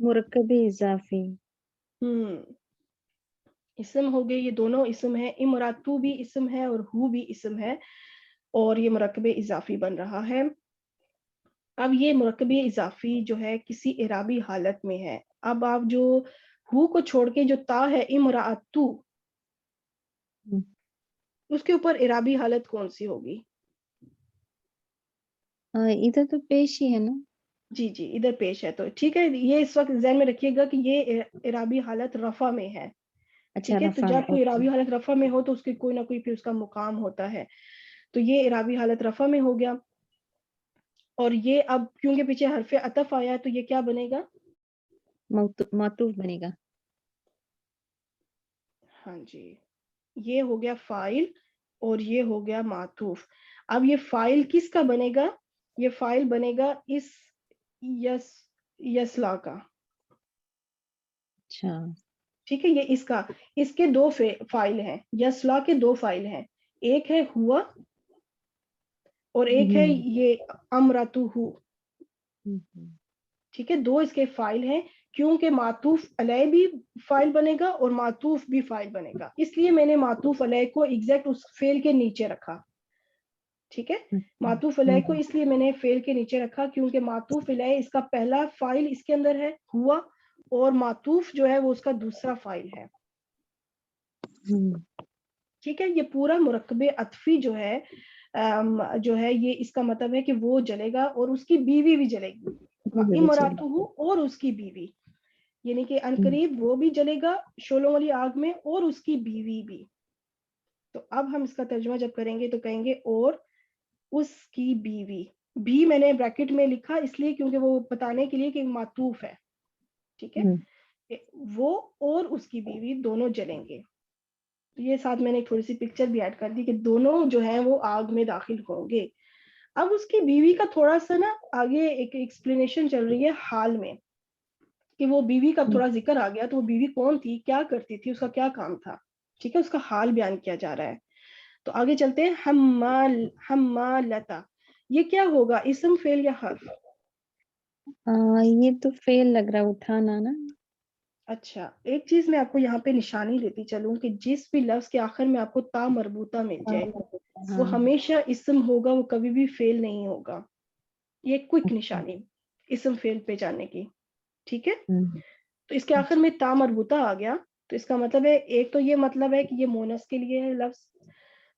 مرکب اضافی. اسم ہو گئے, یہ دونوں اسم ہے, امراتو بھی اسم ہے اور ہو بھی اسم ہے, اور یہ مرکب اضافی بن رہا ہے. اب یہ مرکب اضافی جو ہے کسی اعرابی حالت میں ہے. اب آپ جو ہو کو چھوڑ کے جو تا ہے امراتو, اس کے اوپر اعرابی حالت کون سی ہوگی؟ ادھر تو پیش ہی ہے نا. جی جی ادھر پیش ہے, تو ٹھیک ہے, یہ اس وقت ذہن میں رکھیے گا کہ یہ اعرابی حالت رفع میں ہے. اچھا ٹھیک ہے, تو رفع میں, جب کوئی اوکے. اعرابی حالت رفع میں ہو تو اس کی کوئی نہ کوئی پھر اس کا مقام ہوتا ہے. تو یہ اعرابی حالت رفع میں ہو گیا, اور یہ اب کیونکہ پیچھے حرف عطف آیا ہے تو یہ کیا بنے گا؟ معطوف بنے گا. ہاں جی, یہ ہو گیا فاعل اور یہ ہو گیا معطوف. اب یہ فاعل کس کا بنے گا؟ یہ فاعل بنے گا اس یسلا کا. اچھا ٹھیک ہے, یہ اس کے دو فاعل ہیں, یسلا کے دو فاعل ہیں, ایک ہے ہوا اور ایک ہے یہ امراتو ہو. ٹھیک ہے, دو اس کے فاعل ہیں, کیونکہ معطوف علیہ بھی فاعل بنے گا اور معطوف بھی فاعل بنے گا, اس لیے میں نے معطوف علیہ کو ایگزیکٹ اس فعل کے نیچے رکھا. ٹھیک ہے, معطوف علیہ کو اس لیے میں نے فعل کے نیچے رکھا کیونکہ معطوف علیہ اس کا پہلا فاعل اس کے اندر ہے ہوا, اور معطوف جو ہے وہ اس کا دوسرا فاعل ہے. ٹھیک ہے, یہ پورا مرکب عطفی جو ہے یہ اس کا مطلب ہے کہ وہ جلے گا اور اس کی بیوی بھی جلے گی, امراتہ اور اس کی بیوی, یعنی کہ عنقریب وہ بھی جلے گا شعلوں والی آگ میں اور اس کی بیوی بھی. تو اب ہم اس کا ترجمہ جب کریں گے تو کہیں گے اور اس کی بیوی, بھی میں نے بریکٹ میں لکھا اس لیے کیونکہ وہ بتانے کے لیے کہ معطوف ہے. ٹھیک ہے, وہ اور اس کی بیوی دونوں جلیں گے. تو یہ ساتھ میں نے تھوڑی سی پکچر بھی ایڈ کر دی کہ دونوں جو ہیں وہ آگ میں داخل ہوں گے. اب اس کی بیوی کا تھوڑا سا نا آگے ایک ایکسپلینیشن چل رہی ہے حال میں, کہ وہ بیوی کا تھوڑا ذکر آ گیا, تو وہ بیوی کون تھی, کیا کرتی تھی, اس کا کیا کام تھا. ٹھیک ہے, اس کا حال بیان کیا جا رہا ہے. تو آگے چلتے ہیں, حمالتا, یہ کیا ہوگا, اسم فعل یا حرف؟ یہ تو فعل لگ رہا, اٹھانا نا. اچھا, ایک چیز میں آپ کو یہاں پہ نشانی دیتی چلوں کہ جس بھی لفظ کے آخر میں آپ کو تا مربوطہ مل جائے وہ ہمیشہ اسم ہوگا, وہ کبھی بھی فعل نہیں ہوگا. یہ کوئک نشانی اسم فعل پہ جانے کی. ٹھیک ہے, تو اس کے آخر میں تا مربوطہ آ گیا تو اس کا مطلب ہے, ایک تو یہ مطلب ہے کہ یہ مونس کے لیے ہے لفظ,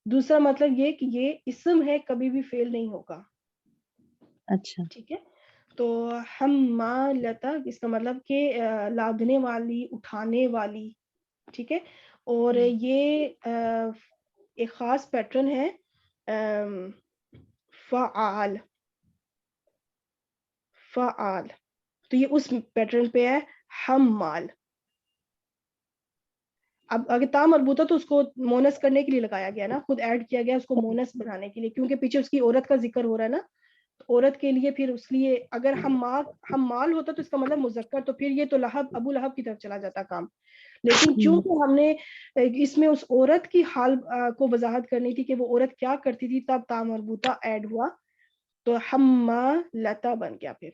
دوسرا مطلب یہ کہ یہ اسم ہے, کبھی بھی فعل نہیں ہوگا. اچھا ٹھیک ہے, تو حمالتا اس کا مطلب کہ لادنے والی, اٹھانے والی. ٹھیک ہے, اور یہ ایک خاص پیٹرن ہے فعال, تو یہ اس پیٹرن پہ ہے حمال. اب اگر تا مربوطہ تو اس کو مونس کرنے کے لیے لگایا گیا نا, خود ایڈ کیا گیا اس کو مونس بنانے کے لیے, کیونکہ پیچھے اس کی عورت کا ذکر ہو رہا ہے نا, عورت کے لیے پھر اس لیے اگر حمال ہوتا تو اس کا مطلب مذکر, تو پھر یہ تو ابو لہب کی طرف چلا جاتا کام. لیکن چونکہ ہم نے اس میں اس عورت کی حال کو وضاحت کرنی تھی کہ وہ عورت کیا کرتی تھی, تب تا مربوطہ ایڈ ہوا تو حمالتا بن گیا پھر.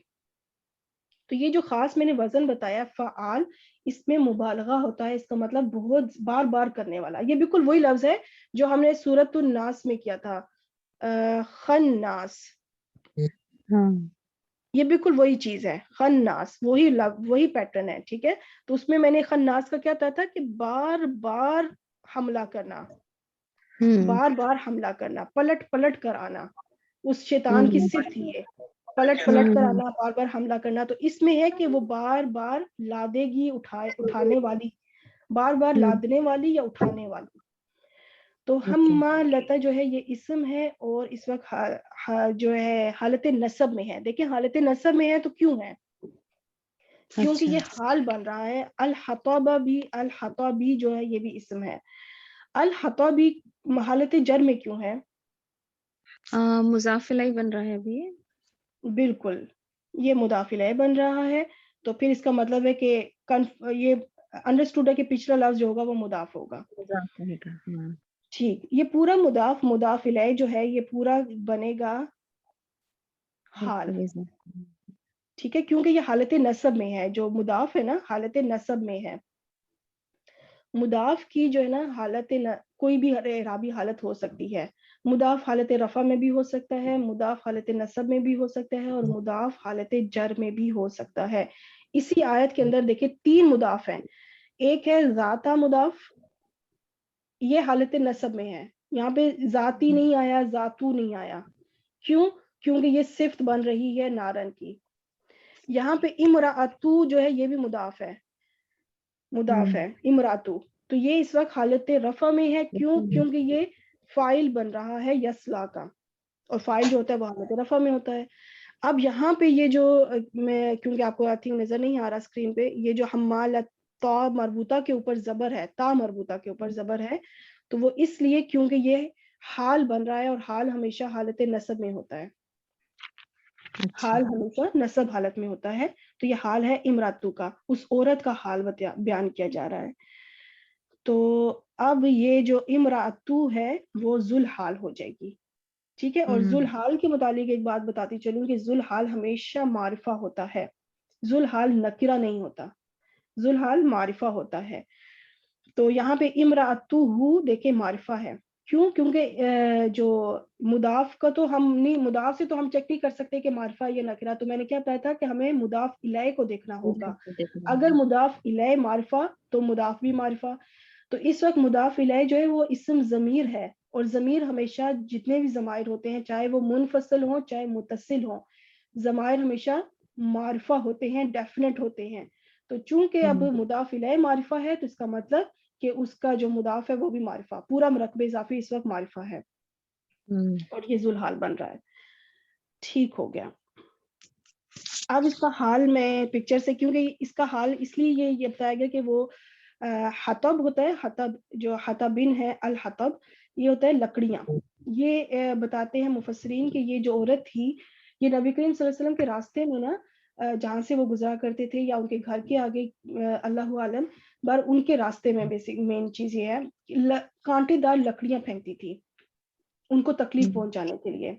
تو یہ جو خاص میں نے وزن بتایا فعال, اس میں مبالغہ ہوتا ہے, اس کا مطلب بہت بار بار کرنے والا. یہ بالکل وہی لفظ ہے جو ہم نے سورۃ الناس میں کیا تھا, خناس. یہ بالکل وہی چیز ہے, خناس, وہی پیٹرن ہے. ٹھیک ہے, تو اس میں نے خناس کا کیا تھا کہ بار بار حملہ کرنا, بار بار حملہ کرنا, پلٹ پلٹ کر آنا. اس شیطان کی صفت تھی یہ, پلٹ پلٹ کر آنا, بار بار حملہ کرنا. تو اس میں ہے کہ وہ بار بار لادے گی, اٹھانے والی, بار بار لادنے والی یا اٹھانے والی. تو حمالتا جو ہے یہ اسم ہے, اور اس وقت جو ہے حالت نصب میں ہے. دیکھیں حالت نصب میں ہے تو کیوں ہے, کیونکہ یہ حال بن رہا ہے. الحطابی جو ہے یہ بھی اسم ہے. الحطابی حالت جر میں کیوں ہے؟ مضاف الیہ بن رہا ہے ابھی. بالکل, یہ مضاف الیہ بن رہا ہے, تو پھر اس کا مطلب ہے کہ یہ انڈرسٹوڈ ہے کہ پچھلا لفظ جو ہوگا وہ مضاف ہوگا. ٹھیک, یہ پورا مضاف الیہ جو ہے یہ پورا بنے گا حال. ٹھیک ہے, کیونکہ یہ حالت نصب میں ہے, جو مضاف ہے نا حالت نصب میں ہے. مضاف کی جو ہے نا حالت کوئی بھی اعرابی حالت ہو سکتی ہے. مضاف حالت رفع میں بھی ہو سکتا ہے, مضاف حالت نصب میں بھی ہو سکتا ہے, اور مضاف حالت جر میں بھی ہو سکتا ہے. اسی آیت کے اندر دیکھیں 3 مضاف ہیں. ایک ہے ذاتہ مضاف, یہ حالت نصب میں ہے. یہاں پہ ذاتی نہیں آیا, ذاتو نہیں آیا. کیوں؟ کیونکہ یہ صفت بن رہی ہے نارن کی. یہاں پہ امراتو جو ہے یہ بھی مضاف ہے, مضاف ہے امراتو, تو یہ اس وقت حالت رفع میں ہے. کیوں؟ کیونکہ یہ فاعل بن رہا ہے یسلا کا, اور فاعل جو ہوتا ہے وہ حالت رفع میں ہوتا ہے. اب یہاں پہ یہ جو میں, کیونکہ آپ کو آئی تھنک نظر نہیں آ رہا اسکرین پہ, یہ جو حمال تا مربوطہ کے اوپر زبر ہے, تا مربوطہ کے اوپر زبر ہے, تو وہ اس لیے کیونکہ یہ حال بن رہا ہے, اور حال ہمیشہ حالت نصب میں ہوتا ہے. حال ہمیشہ نصب حالت میں ہوتا ہے, تو یہ حال ہے امراتو کا, اس عورت کا حال بیان کیا جا رہا ہے. تو اب یہ جو امراتو ہے وہ ذوالحال ہو جائے گی. ٹھیک ہے, اور ذوالحال کے متعلق ایک بات بتاتی چلوں کہ ذوالحال ہمیشہ معرفہ ہوتا ہے, ذوالحال نکرہ نہیں ہوتا, ذوالحال معرفہ ہوتا ہے. تو یہاں پہ امراتو دیکھیں معرفہ ہے. کیوں؟ کیونکہ جو مضاف کا تو ہم نہیں, مضاف سے تو ہم چیک نہیں کر سکتے کہ معرفہ یا نکرہ. تو میں نے کیا بتایا تھا کہ ہمیں مضاف الیہ کو دیکھنا ہوگا. اگر مضاف الیہ معرفہ تو مضاف بھی معرفہ. تو اس وقت مضاف الیہ جو ہے وہ اسم ضمیر ہے, اور ضمیر ہمیشہ جتنے بھی ضمائر ہوتے ہیں چاہے وہ منفصل ہوں چاہے متصل ہوں, ضمائر ہمیشہ معرفہ ہوتے ہیں, ڈیفینٹ ہوتے ہیں. تو چونکہ اب مضاف الیہ معرفہ ہے تو اس کا مطلب کہ اس کا جو مضاف ہے وہ بھی معرفہ, پورا مرکب اضافی اس وقت معرفہ ہے, اور یہ ذوالحال بن رہا ہے. ٹھیک ہو گیا. اب اس کا حال میں پکچر سے, کیونکہ اس کا حال اس لیے یہ بتایا گیا کہ وہ حطب ہوتا ہے, حطب جو حطبن ہے, الحطب یہ ہوتا ہے لکڑیاں. یہ بتاتے ہیں مفسرین کہ یہ جو عورت تھی یہ نبی کریم صلی اللہ علیہ وسلم کے راستے میں نا, جہاں سے وہ گزرا کرتے تھے یا ان کے گھر کے آگے, اللہ عالم, بار ان کے راستے میں بیسک مین چیز یہ ہے کانٹے دار لکڑیاں پھینکتی تھی ان کو تکلیف پہنچانے کے لیے.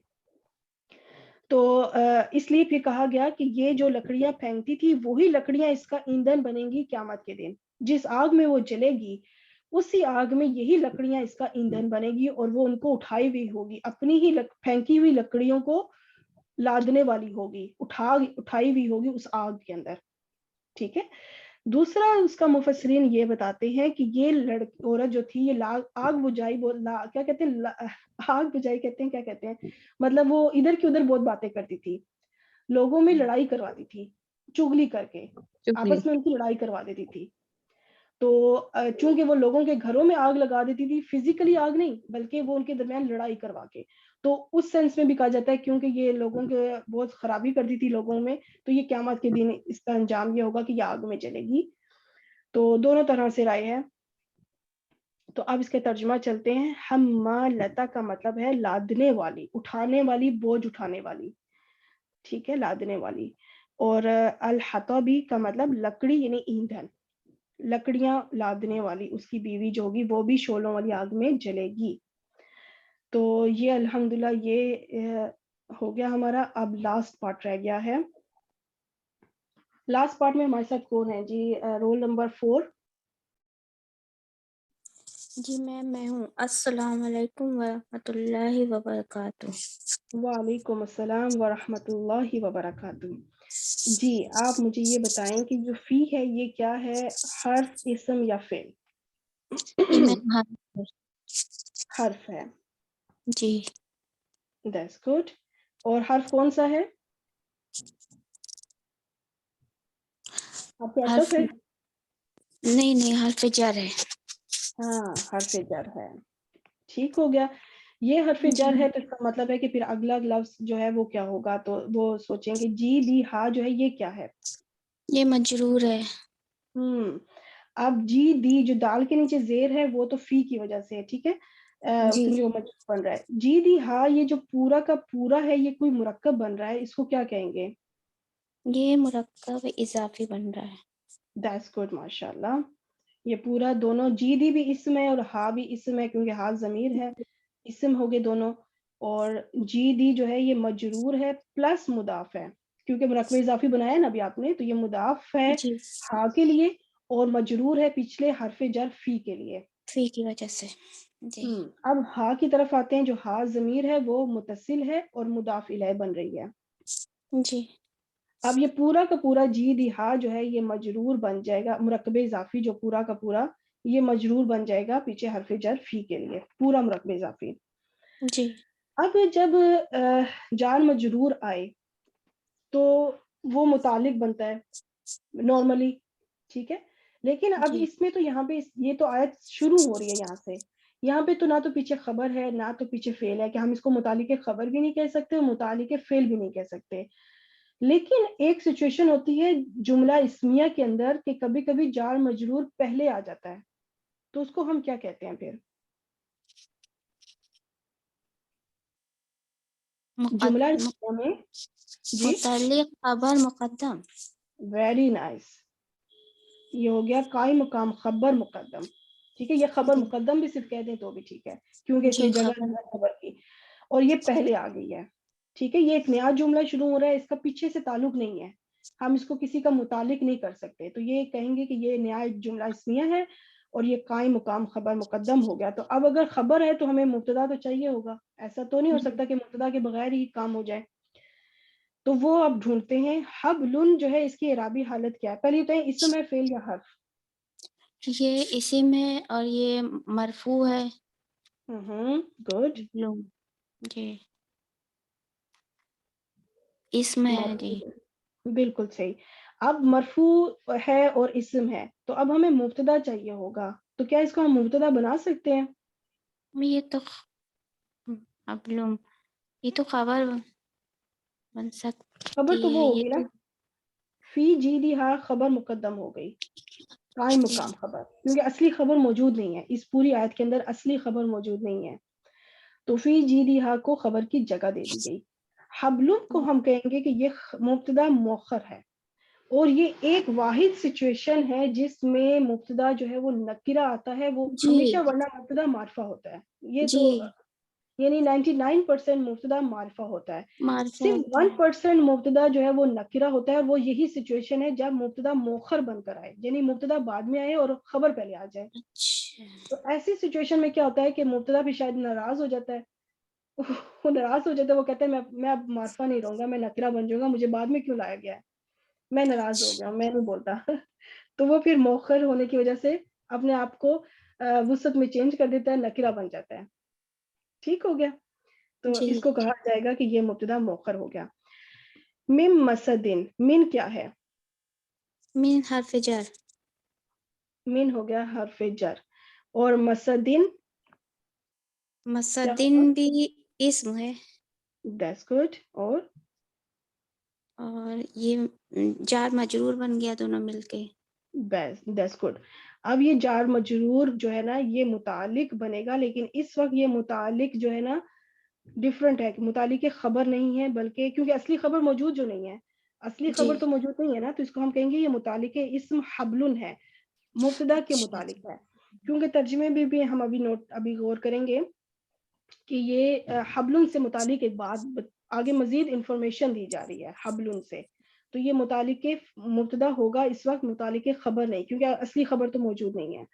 تو اس لیے پھر کہا گیا کہ یہ جو لکڑیاں پھینکتی تھی وہی لکڑیاں اس کا ایندھن بنیں گی قیامت کے دن. جس آگ میں وہ جلے گی اسی آگ میں یہی لکڑیاں اس کا ایندھن بنے گی, اور وہ ان کو اٹھائی ہوئی ہوگی, اپنی ہی پھینکی ہوئی لکڑیوں کو لادنے والی ہوگی, اٹھائی ہوئی ہوگی اس آگ کے اندر. ٹھیک ہے. دوسرا اس کا مفسرین یہ بتاتے ہیں کہ یہ عورت جو تھی یہ آگ بجھائی, کیا کہتے ہیں, آگ بجھائی کہتے ہیں, کیا کہتے ہیں, مطلب وہ ادھر کی ادھر بہت باتیں کرتی تھی, لوگوں میں لڑائی کرواتی تھی, چگلی کر کے آپس میں ان کی لڑائی کروا دیتی تھی. تو چونکہ وہ لوگوں کے گھروں میں آگ لگا دیتی تھی, فزیکلی آگ نہیں بلکہ وہ ان کے درمیان لڑائی کروا کے, تو اس سینس میں بھی کہا جاتا ہے کیونکہ یہ لوگوں کے بہت خرابی کرتی تھی لوگوں میں, تو یہ قیامت کے دن اس کا انجام یہ ہوگا کہ یہ آگ میں جلے گی. تو دونوں طرح سے رائے ہے. تو اب اس کے ترجمہ چلتے ہیں. حمالتا کا مطلب ہے لادنے والی, اٹھانے والی, بوجھ اٹھانے والی. ٹھیک ہے, لادنے والی. اور الحطبی کا مطلب لکڑی یعنی ایندھن, لکڑیاں لادنے والی, اس کی بیوی جو ہوگی وہ بھی شعلوں والی آگ میں جلے گی. تو یہ الحمدللہ یہ ہو گیا ہمارا. اب لاسٹ پارٹ رہ گیا ہے. لاسٹ پارٹ میں ہمارے ساتھ کون ہے جی؟ Roll number 4. جی میں ہوں. السلام علیکم ورحمۃ اللہ وبرکاتہ. وعلیکم السلام ورحمۃ اللہ وبرکاتہ. جی آپ مجھے یہ بتائیں کہ جو فی ہے یہ کیا ہے, حرف, اسم یا فعل؟ جی میں حرف ہے. جی دیٹس گڈ. اور حرف کون سا ہے؟ آپ کے حرف عطف ہے؟ نہیں حرف جر ہے. ہاں حرف جر ہے. ٹھیک ہو گیا. یہ حرف جی جر ہے تو اس کا مطلب ہے کہ پھر اگلا لفظ جو ہے وہ کیا ہوگا, تو وہ سوچیں کہ جی دی ہا جو ہے یہ کیا ہے؟ یہ مجرور ہے. اب جی دی جو دال کے نیچے زیر ہے وہ تو فی کی وجہ سے ہے. ٹھیک ہے, جی کیونکہ وہ مجرور بن رہا ہے. جی دی ہا یہ جو پورا کا پورا ہے یہ کوئی مرکب بن رہا ہے, اس کو کیا کہیں گے؟ یہ مرکب اضافی بن رہا ہے. دیٹس گڈ, ماشاء اللہ. یہ پورا دونوں جی دی بھی اسم ہے اور ہا بھی اسم ہے, کیونکہ ہا ضمیر ہے, اسم ہو گئے دونوں. اور جی دی جو ہے یہ مجرور ہے پلس مضاف ہے, کیونکہ مرکب اضافی بنایا نا ابھی آپ نے, تو یہ مضاف ہے جی ہا کے لیے اور مجرور ہے پچھلے حرف جر فی کے لیے. فی کی وجہ سے. جی اب ہا کی طرف آتے ہیں. جو ہا ضمیر ہے وہ متصل ہے اور مضاف الیہ بن رہی ہے. جی اب یہ پورا کا پورا جی دی ہا جو ہے یہ مجرور بن جائے گا. مرکب اضافی جو پورا کا پورا یہ مجرور بن جائے گا پیچھے حرف جر فی کے لیے, پورا مرکب اضافی. جی اب جب جار مجرور آئے تو وہ متعلق بنتا ہے نارملی, ٹھیک ہے. لیکن اب جی اس میں تو یہاں پہ یہ تو آیت شروع ہو رہی ہے یہاں سے, یہاں پہ تو نہ تو پیچھے خبر ہے نہ تو پیچھے فعل ہے کہ ہم اس کو متعلق خبر بھی نہیں کہہ سکتے اور متعلق فعل بھی نہیں کہہ سکتے. لیکن ایک سچویشن ہوتی ہے جملہ اسمیہ کے اندر کہ کبھی کبھی جار مجرور پہلے آ جاتا ہے, تو اس کو ہم کیا کہتے ہیں پھر؟ جملہ اسمیہ میں جی متعلق خبر مقدم. ویری نائس, یہ ہو گیا قائم مقام خبر مقدم. ٹھیک ہے, یہ خبر جی مقدم بھی صرف کہہ دیں تو بھی ٹھیک ہے کیونکہ اس میں جی جگہ خبر. ہے خبر کی, اور یہ پہلے آ گئی ہے. ٹھیک ہے, یہ ایک نیا جملہ شروع ہو رہا ہے, اس کا پیچھے سے تعلق نہیں ہے, ہم اس کو کسی کا متعلق نہیں کر سکتے, تو یہ کہیں گے کہ یہ نیا جملہ اسمیہ ہے اور یہ قائم مقام خبر مقدم ہو گیا. تو اب اگر خبر ہے تو ہمیں مبتدا تو چاہیے ہوگا, ایسا تو نہیں ہو سکتا کہ مبتدا کے بغیر ہی کام ہو جائے. تو وہ اب ڈھونڈتے ہیں. حبل جو ہے اس کی اعرابی حالت کیا ہے؟ پہلے تو اسم ہے فعل یا حرف؟ یہ اسم ہے اور یہ مرفوع ہے. گڈ, جی اسم ہے. جی بالکل صحیح. اب مرفوع ہے اور اسم ہے تو اب ہمیں مبتدا چاہیے ہوگا, تو کیا اس کو ہم مبتدا بنا سکتے ہیں؟ یہ تو یہ تو خبر بن خبر سکتی تو ہے. وہ یہ ہوگی نا, تو فی جی دی ہا خبر مقدم ہو گئی, قائم مقام خبر, کیونکہ اصلی خبر موجود نہیں ہے اس پوری آیت کے اندر, اصلی خبر موجود نہیں ہے, تو فی جی دی ہا کو خبر کی جگہ دے دی گئی. حبلن کو ہم کہیں گے کہ یہ مبتدا مؤخر ہے, اور یہ ایک واحد سچویشن ہے جس میں مبتدا جو ہے وہ نکرہ آتا ہے, وہ جی ہمیشہ ورنہ مبتدا معرفہ ہوتا ہے. یہ جی تو یعنی 99% مبتدا معرفہ ہوتا ہے, معرفہ صرف ہوتا ہے. 1% مبتدا جو ہے وہ نکرہ ہوتا ہے, اور وہ یہی سچویشن ہے جب مبتدا مؤخر بن کر آئے, یعنی مبتدا بعد میں آئے اور خبر پہلے آ جائے. اچھا تو ایسی سچویشن میں کیا ہوتا ہے کہ مبتدا بھی شاید ناراض ہو جاتا ہے, وہ ناراض ہو جاتا ہے, وہ کہتا ہے میں اب معرفہ نہیں رہوں گا, میں نکرہ بن جاؤں گا, مجھے بعد میں کیوں لایا گیا ہے, میں ناراض ہو گیا, میں نہیں بولتا. تو وہ پھر مؤخر ہونے کی وجہ سے اپنے آپ کو وسعت میں چینج کر دیتا ہے, نکرہ بن جاتا ہے. ٹھیک ہو گیا, تو جی اس کو کہا جائے گا کہ یہ مبتدا مؤخر ہو گیا. من مسدن, من کیا ہے؟ من حرف جر. من ہو گیا حرف جر, اور مسدن کیا ہوگا؟ مسدن بھی اسم ہے دیٹس گڈ, اور یہ جار مجرور بن گیا دونوں مل کے. That's good. اب یہ جار مجرور جو ہے نا یہ متعلق بنے گا, لیکن اس وقت یہ متعلق جو ہے نا ڈفرنٹ ہے, متعلق خبر نہیں ہے, بلکہ کیونکہ اصلی خبر موجود جو نہیں ہے, اصلی جی خبر تو موجود نہیں ہے نا, تو اس کو ہم کہیں گے یہ متعلق اسم حبلن ہے, مبتدا کے اچھا متعلق ہے. کیونکہ ترجمے بھی ہم ابھی غور کریں گے کہ یہ حبلن سے متعلق ایک بات آگے مزید انفارمیشن دی جا رہی ہے حبلن سے, تو یہ متعلق مبتدا ہوگا اس وقت, متعلق خبر نہیں, کیونکہ اصلی خبر تو موجود نہیں ہے.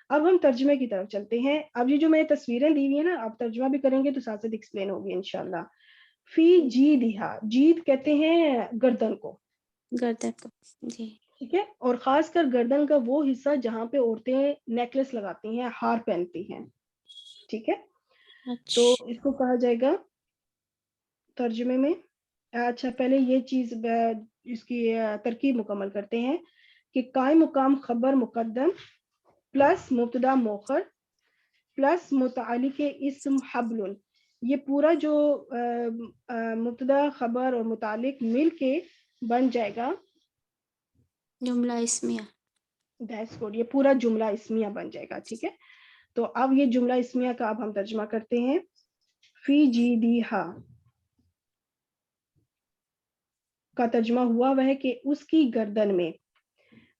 اب ہم ترجمے کی طرف چلتے ہیں. اب یہ جو میں تصویریں دی ہوئی ہیں نا, آپ ترجمہ بھی کریں گے تو ساتھ ساتھ ایکسپلین ہوگی انشاءاللہ. فی جی دیہا, جید کہتے ہیں گردن کو, گردن کو. جی ٹھیک ہے, اور خاص کر گردن کا وہ حصہ جہاں پہ عورتیں نیکلس لگاتی ہیں, ہار پہنتی ہیں. ٹھیک ہے, تو اچھا اس کو کہا جائے گا ترجمے میں. اچھا پہلے یہ چیز اس کی ترکیب مکمل کرتے ہیں کہ قائم مقام خبر مقدم پلس مبتدا مؤخر پلس متعلق اسم حبل, یہ پورا جو مبتدا خبر اور متعلق مل کے بن جائے گا جملہ اسمیہ. دیٹس گڈ, یہ پورا جملہ اسمیہ بن جائے گا. ٹھیک ہے, تو اب یہ جملہ اسمیہ کا اب ہم ترجمہ کرتے ہیں. فی جی دی ہا کا ترجمہ ہوا وہ ہے کہ اس کی گردن میں,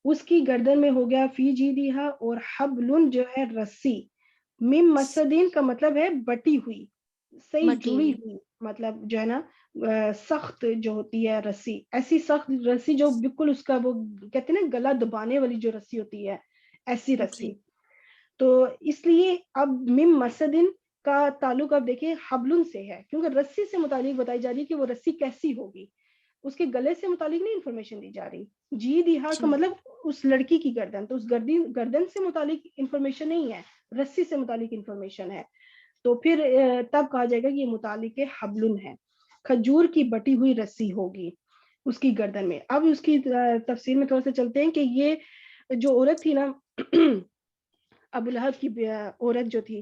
اس کی گردن میں ہو گیا فی جی دی ہا, اور حبلن جو ہے رسی, مم مسدین کا مطلب ہے بٹی ہوئی, صحیح بٹی جڑی ہوئی. ہوئی, مطلب جو ہے نا سخت جو ہوتی ہے رسی، ایسی سخت رسی جو بالکل اس کا وہ کہتے ہیں نا گلا دبانے والی جو رسی ہوتی ہے، ایسی رسی. تو اس لیے اب مم مسدن کا تعلق اب دیکھیں حبلن سے ہے، کیونکہ رسی سے متعلق بتائی جا رہی ہے کہ وہ رسی کیسی ہوگی، اس کے گلے سے متعلق نہیں انفارمیشن دی جا رہی. جی دیہا کا مطلب اس لڑکی کی گردن، تو اس گردن سے متعلق انفارمیشن نہیں ہے، رسی سے متعلق انفارمیشن ہے. تو پھر تب کہا جائے گا کہ یہ متعلق حبلن ہے، کھجور کی بٹی ہوئی رسی ہوگی اس کی گردن میں. اب اس کی تفسیر میں تھوڑا سا چلتے ہیں کہ یہ جو عورت تھی نا ابو لہب کی عورت جو تھی،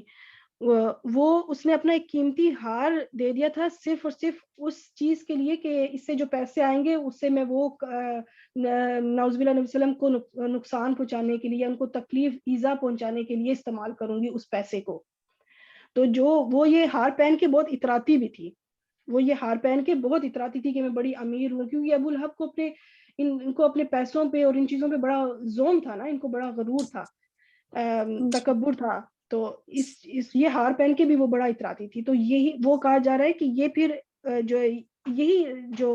وہ اس نے اپنا ایک قیمتی ہار دے دیا تھا صرف اور صرف اس چیز کے لیے کہ اس سے جو پیسے آئیں گے اس سے میں وہ نعوذ باللہ نبی وسلم کو نقصان پہنچانے کے لیے، ان کو تکلیف ایذا پہنچانے کے لیے استعمال کروں گی اس پیسے کو. تو جو وہ یہ ہار پہن کے بہت اتراتی بھی تھی، وہ یہ ہار پہن کے بہت اتراتی تھی کہ میں بڑی امیر ہوں، کیونکہ ابو لہب کو ان کو اپنے پیسوں پہ اور ان چیزوں پہ بڑا زوم تھا نا، ان کو بڑا غرور تھا، تکبر تھا. تو یہ ہار پہن کے بھی وہ بڑا اتراتی تھی. تو یہی وہ کہا جا رہا ہے کہ یہ پھر جو یہی جو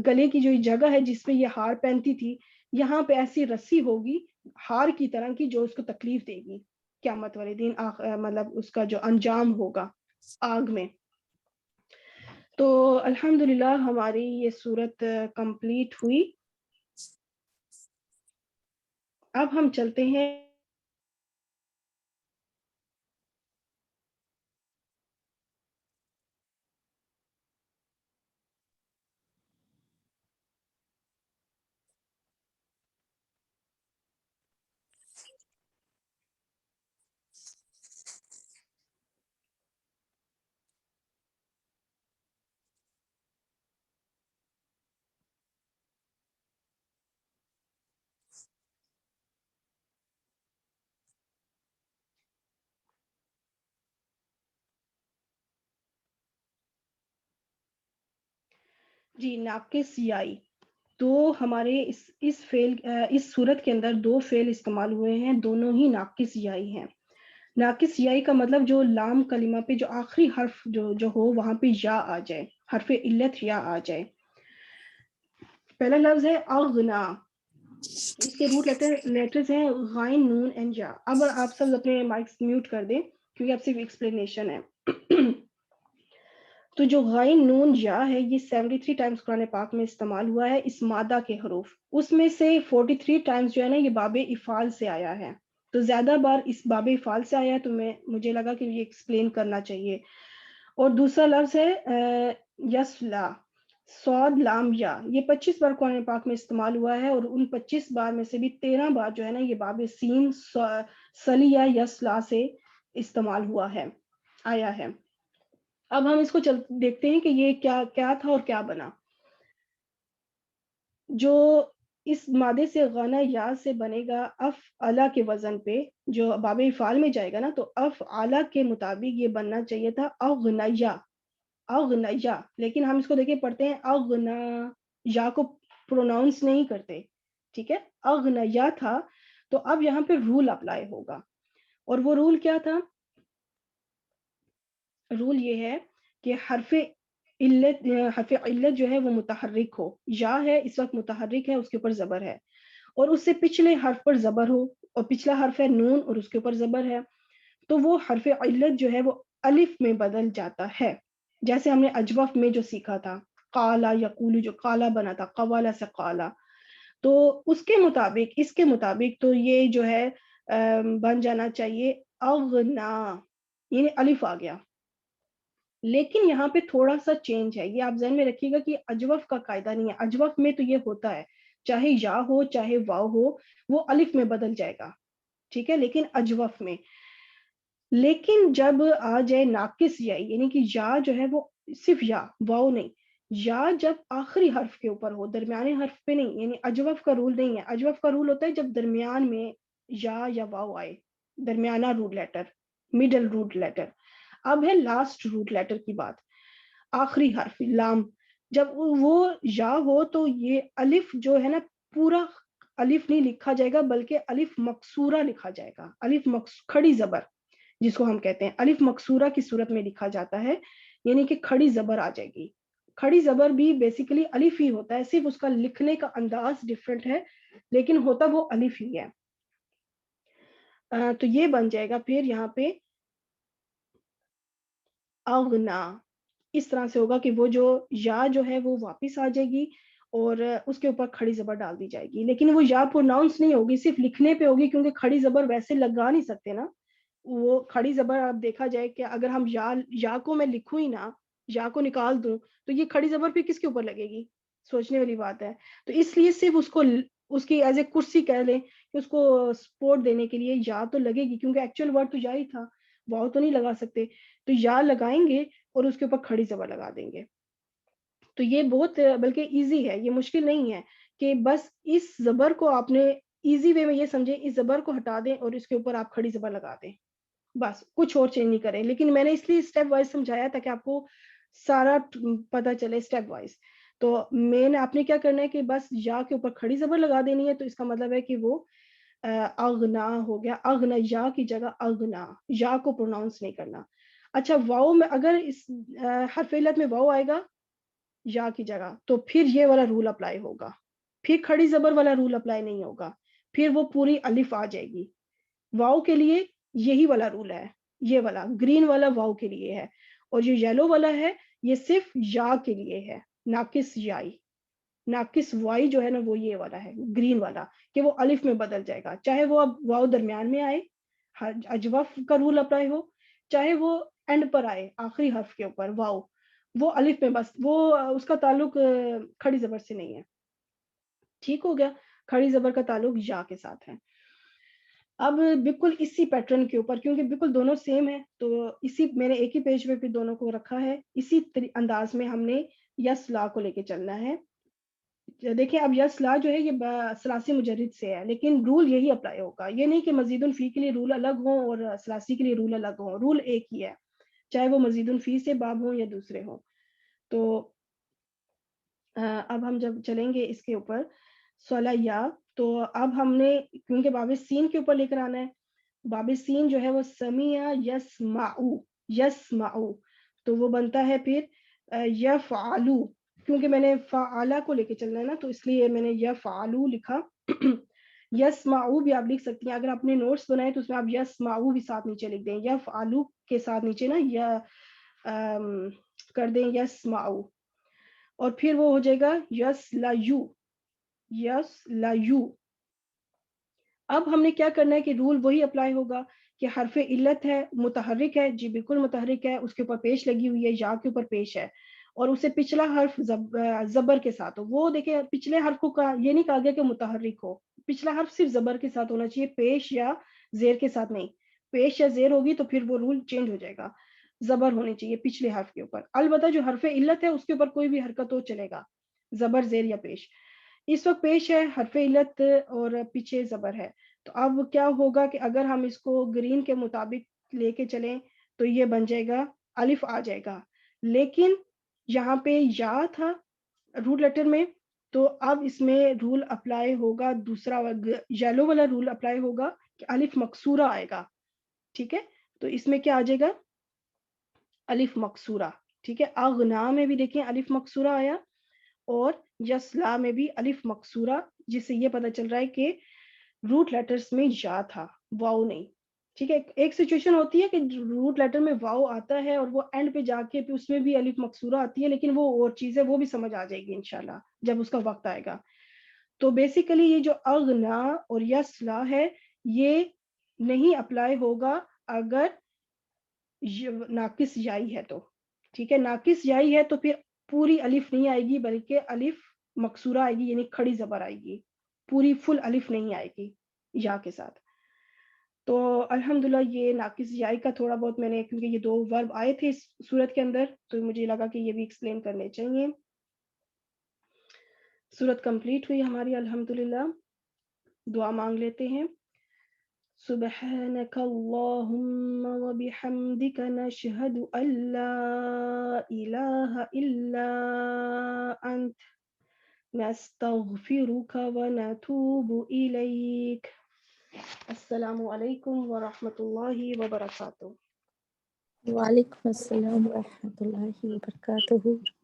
گلے کی جو جگہ ہے جس پہ یہ ہار پہنتی تھی، یہاں پہ ایسی رسی ہوگی ہار کی طرح کی جو اس کو تکلیف دے گی قیامت والے دن، مطلب اس کا جو انجام ہوگا آگ میں. تو الحمدللہ ہماری یہ صورت کمپلیٹ ہوئی. اب ہم چلتے ہیں جی ناقص یائی. تو ہمارے اس صورت کے اندر دو فعل استعمال ہوئے ہیں، دونوں ہی ناقص یائی ہیں. ناقص یائی کا مطلب جو لام کلمہ پہ جو آخری حرف جو ہو وہاں پہ یا آ جائے، حرف علت یا آ جائے. پہلا لفظ ہے اغنا، اس کے روٹ لیٹرز ہیں غائن نون اینڈ یا. اب آپ سب اپنے مائکس میوٹ کر دیں کیونکہ اب صرف ایکسپلینیشن ہے. تو جو غائن نون یا ہے یہ 73 ٹائمز قرآن پاک میں استعمال ہوا ہے اس مادہ کے حروف، اس میں سے 43 ٹائمز جو ہے نا یہ باب افعال سے آیا ہے. تو زیادہ بار اس باب افعال سے آیا ہے، تو مجھے لگا کہ یہ ایکسپلین کرنا چاہیے. اور دوسرا لفظ ہے یسلا، صاد لام یا، یہ 25 بار قرآن پاک میں استعمال ہوا ہے، اور ان 25 بار میں سے بھی 13 بار جو ہے نا یہ باب سین سلی یا یسلا سے استعمال ہوا ہے، آیا ہے. اب ہم اس کو دیکھتے ہیں کہ یہ کیا تھا اور کیا بنا. جو اس مادے سے غنا یا سے بنے گا اف علا کے وزن پہ، جو باب افعال میں جائے گا نا، تو اف علا کے مطابق یہ بننا چاہیے تھا اغنیا، اغنیا. لیکن ہم اس کو دیکھیں پڑھتے ہیں اغنا، یا کو پروناؤنس نہیں کرتے، ٹھیک ہے، اغنیا تھا. تو اب یہاں پہ رول اپلائی ہوگا، اور وہ رول کیا تھا؟ رول یہ ہے کہ حرف علت جو ہے وہ متحرک ہو. یا ہے اس وقت متحرک ہے، اس کے اوپر زبر ہے، اور اس سے پچھلے حرف پر زبر ہو، اور پچھلا حرف ہے نون اور اس کے اوپر زبر ہے، تو وہ حرف علت جو ہے وہ الف میں بدل جاتا ہے. جیسے ہم نے اجوف میں جو سیکھا تھا قالا یقول، جو قالا بنا تھا قوالا سے قالا، تو اس کے مطابق اس کے مطابق تو یہ جو ہے بن جانا چاہیے اغنا، یعنی الف آ گیا. لیکن یہاں پہ تھوڑا سا چینج ہے، یہ آپ ذہن میں رکھیے گا کہ اجوف کا قاعدہ نہیں ہے. اجوف میں تو یہ ہوتا ہے چاہے یا ہو چاہے واو ہو وہ الف میں بدل جائے گا، ٹھیک ہے، لیکن اجوف میں. لیکن جب آ جائے ناقص یا، یعنی کہ یا جو ہے وہ صرف یا، واو نہیں، یا جب آخری حرف کے اوپر ہو، درمیانے حرف پہ نہیں، یعنی اجوف کا رول نہیں ہے. اجوف کا رول ہوتا ہے جب درمیان میں یا واو آئے، درمیانہ root letter, middle root letter. اب ہے لاسٹ روٹ لیٹر کی بات، آخری حرف لام، جب وہ یا ہو تو یہ الف جو ہے نا پورا الف نہیں لکھا جائے گا بلکہ الف مکسورہ لکھا جائے گا. الف کھڑی زبر جس کو ہم کہتے ہیں الف مکسورہ کی صورت میں لکھا جاتا ہے، یعنی کہ کھڑی زبر آ جائے گی، کھڑی زبر بھی بیسیکلی الف ہی ہوتا ہے, صرف اس کا لکھنے کا انداز ڈفرینٹ ہے, لیکن ہوتا وہ الف ہی ہے. تو یہ بن جائے گا پھر یہاں پہ اغنا. اس طرح سے ہوگا کہ وہ جو یا جو ہے وہ واپس آ جائے گی اور اس کے اوپر کھڑی زبر ڈال دی جائے گی, لیکن وہ یا پروناؤنس نہیں ہوگی, صرف لکھنے پہ ہوگی, کیونکہ کھڑی زبر ویسے لگا نہیں سکتے نا. وہ کھڑی زبر آپ دیکھا جائے کہ اگر ہم یا کو میں لکھوں ہی نا, یا کو نکال دوں, تو یہ کھڑی زبر پھر کس کے اوپر لگے گی, سوچنے والی بات ہے. تو اس لیے صرف اس کو اس کی ایز اے کرسی کہہ لیں کہ اس کو سپورٹ دینے کے لیے یا تو لگے گی, کیونکہ ایکچوئل ورڈ تو یا ہی تھا, واؤ تو نہیں لگا سکتے, تو یا لگائیں گے اور اس کے اوپر کھڑی زبر لگا دیں گے. تو یہ بہت بلکہ ایزی ہے, یہ مشکل نہیں ہے کہ بس اس زبر کو آپ نے ایزی وے میں یہ سمجھیں, اس زبر کو ہٹا دیں اور اس کے اوپر آپ کھڑی زبر لگا دیں, بس کچھ اور چینج نہیں کریں. لیکن میں نے اس لیے اسٹیپ وائز سمجھایا تاکہ آپ کو سارا پتہ چلے اسٹیپ وائز. تو مین آپ نے کیا کرنا ہے کہ بس یا کے اوپر کھڑی زبر لگا دینی ہے, تو اس کا مطلب ہے کہ وہ اغنا ہو گیا, اغنا یا کی جگہ اغنا, یا کو پروناؤنس نہیں کرنا. اچھا واؤ میں اگر اس حرف علت میں واؤ آئے گا یا کی جگہ, تو پھر یہ والا رول اپلائی ہوگا, پھر کھڑی زبر والا رول اپلائی نہیں ہوگا, پھر وہ پوری الف آ جائے گی. واؤ کے لیے یہی والا رول ہے, یہ والا گرین والا واؤ کے لیے ہے, اور جو یلو والا ہے یہ صرف یا کے لیے ہے, ناقص یائی, ناقص وائی جو ہے نا وہ یہ والا ہے گرین والا, کہ وہ الف میں بدل جائے گا, چاہے وہ اب واؤ درمیان میں آئے, اجوف کا رول اپلائی ہو, چاہے وہ اینڈ پر آئے آخری حرف کے اوپر واؤ, وہ الف میں, بس وہ اس کا تعلق کھڑی زبر سے نہیں ہے. ٹھیک ہو گیا, کھڑی زبر کا تعلق یا کے ساتھ ہے. اب بالکل اسی پیٹرن کے اوپر, کیونکہ بالکل دونوں سیم ہے, تو اسی میں نے ایک ہی پیج پہ پھر دونوں کو رکھا ہے, اسی انداز میں ہم نے یس لا کو لے کے چلنا ہے. دیکھیں اب یس لا جو ہے یہ ثلاثی مجرد سے ہے, لیکن رول یہی اپلائی ہوگا, یہ نہیں کہ مزید الفی کے لیے رول الگ ہوں اور ثلاثی کے لیے رول الگ ہوں, رول ایک ہی ہے, چاہے وہ مزید الفی سے باب ہوں یا دوسرے ہوں. تو اب ہم جب چلیں گے اس کے اوپر صلہ یا, تو اب ہم نے کیونکہ باب سین کے اوپر لے کر آنا ہے, باب سین جو ہے وہ سمیع یسمعو, یسمعو, تو وہ بنتا ہے پھر یفعلو, کیونکہ میں نے فعلہ کو لے کے چلنا ہے نا, تو اس لیے میں نے یفعلو لکھا. یسمعو بھی آپ لکھ سکتی ہیں, اگر آپ نے نوٹس بنائے تو اس میں آپ یسمعو بھی ساتھ نیچے لکھ دیں, یفعلو کے ساتھ نیچے نا یا کر دیں یسمعو, اور پھر وہ ہو جائے گا یسلایو, یسلایو. اب ہم نے کیا کرنا ہے کہ رول وہی اپلائی ہوگا کہ حرف علت ہے, متحرک ہے, جی بالکل متحرک ہے, اس کے اوپر پیش لگی ہوئی ہے, یا کے اوپر پیش ہے, اور اسے پچھلا حرف زبر کے ساتھ ہو. وہ دیکھیں پچھلے حرف کو یہ نہیں کہا گیا کہ متحرک ہو, پچھلا حرف صرف زبر کے ساتھ ہونا چاہیے, پیش یا زیر کے ساتھ نہیں. پیش یا زیر ہوگی تو پھر وہ رول چینج ہو جائے گا, زبر ہونی چاہیے پچھلے حرف کے اوپر. البتہ جو حرف علت ہے اس کے اوپر کوئی بھی حرکت ہو چلے گا, زبر زیر یا پیش. اس وقت پیش ہے حرف علت اور پیچھے زبر ہے, تو اب کیا ہوگا کہ اگر ہم اس کو گرین کے مطابق لے کے چلیں تو یہ بن جائے گا, الف آ جائے گا, لیکن یہاں پہ یا تھا روٹ لیٹر میں, تو اب اس میں رول اپلائی ہوگا دوسرا یلو والا رول اپلائی ہوگا کہ الف مکسورہ آئے گا. ٹھیک ہے, تو اس میں کیا آ جائے گا, الف مکسورہ. ٹھیک ہے, اغنا میں بھی دیکھیں الف مکسورہ آیا, اور یسلا میں بھی الف مکسورہ, جس سے یہ پتہ چل رہا ہے کہ روٹ لیٹرز میں یا تھا, واؤ نہیں. ٹھیک ہے, ایک سچویشن ہوتی ہے کہ روٹ لیٹر میں واؤ آتا ہے اور وہ اینڈ پہ جا کے اس میں بھی الف مکسورہ آتی ہے, لیکن وہ اور چیز ہے, وہ بھی سمجھ آ جائے گی انشاءاللہ جب اس کا وقت آئے گا. تو بیسیکلی یہ جو اغنا اور یسلا ہے یہ نہیں اپلائی ہوگا اگر ناقص یائی ہے تو. ٹھیک ہے, ناقص یائی ہے تو پھر پوری الف نہیں آئے گی, بلکہ الف مکسورہ آئے گی, یعنی کھڑی زبر آئے گی, پوری فل الف نہیں آئے گی یا کے ساتھ. تو الحمدللہ یہ ناقص یائی کا تھوڑا بہت میں نے, کیونکہ یہ دو ورب آئے تھے اس صورت کے اندر, تو مجھے لگا کہ یہ بھی ایکسپلین کرنے چاہیے. صورت کمپلیٹ ہوئی ہماری الحمدللہ. دعا مانگ لیتے ہیں. سبحانك اللهم وبحمدك نشهد أن لا إله إلا أنت نستغفرك ونتوب إليك. السلام علیکم ورحمۃ اللہ وبرکاتہ. وعلیکم السلام ورحمۃ اللہ وبرکاتہ.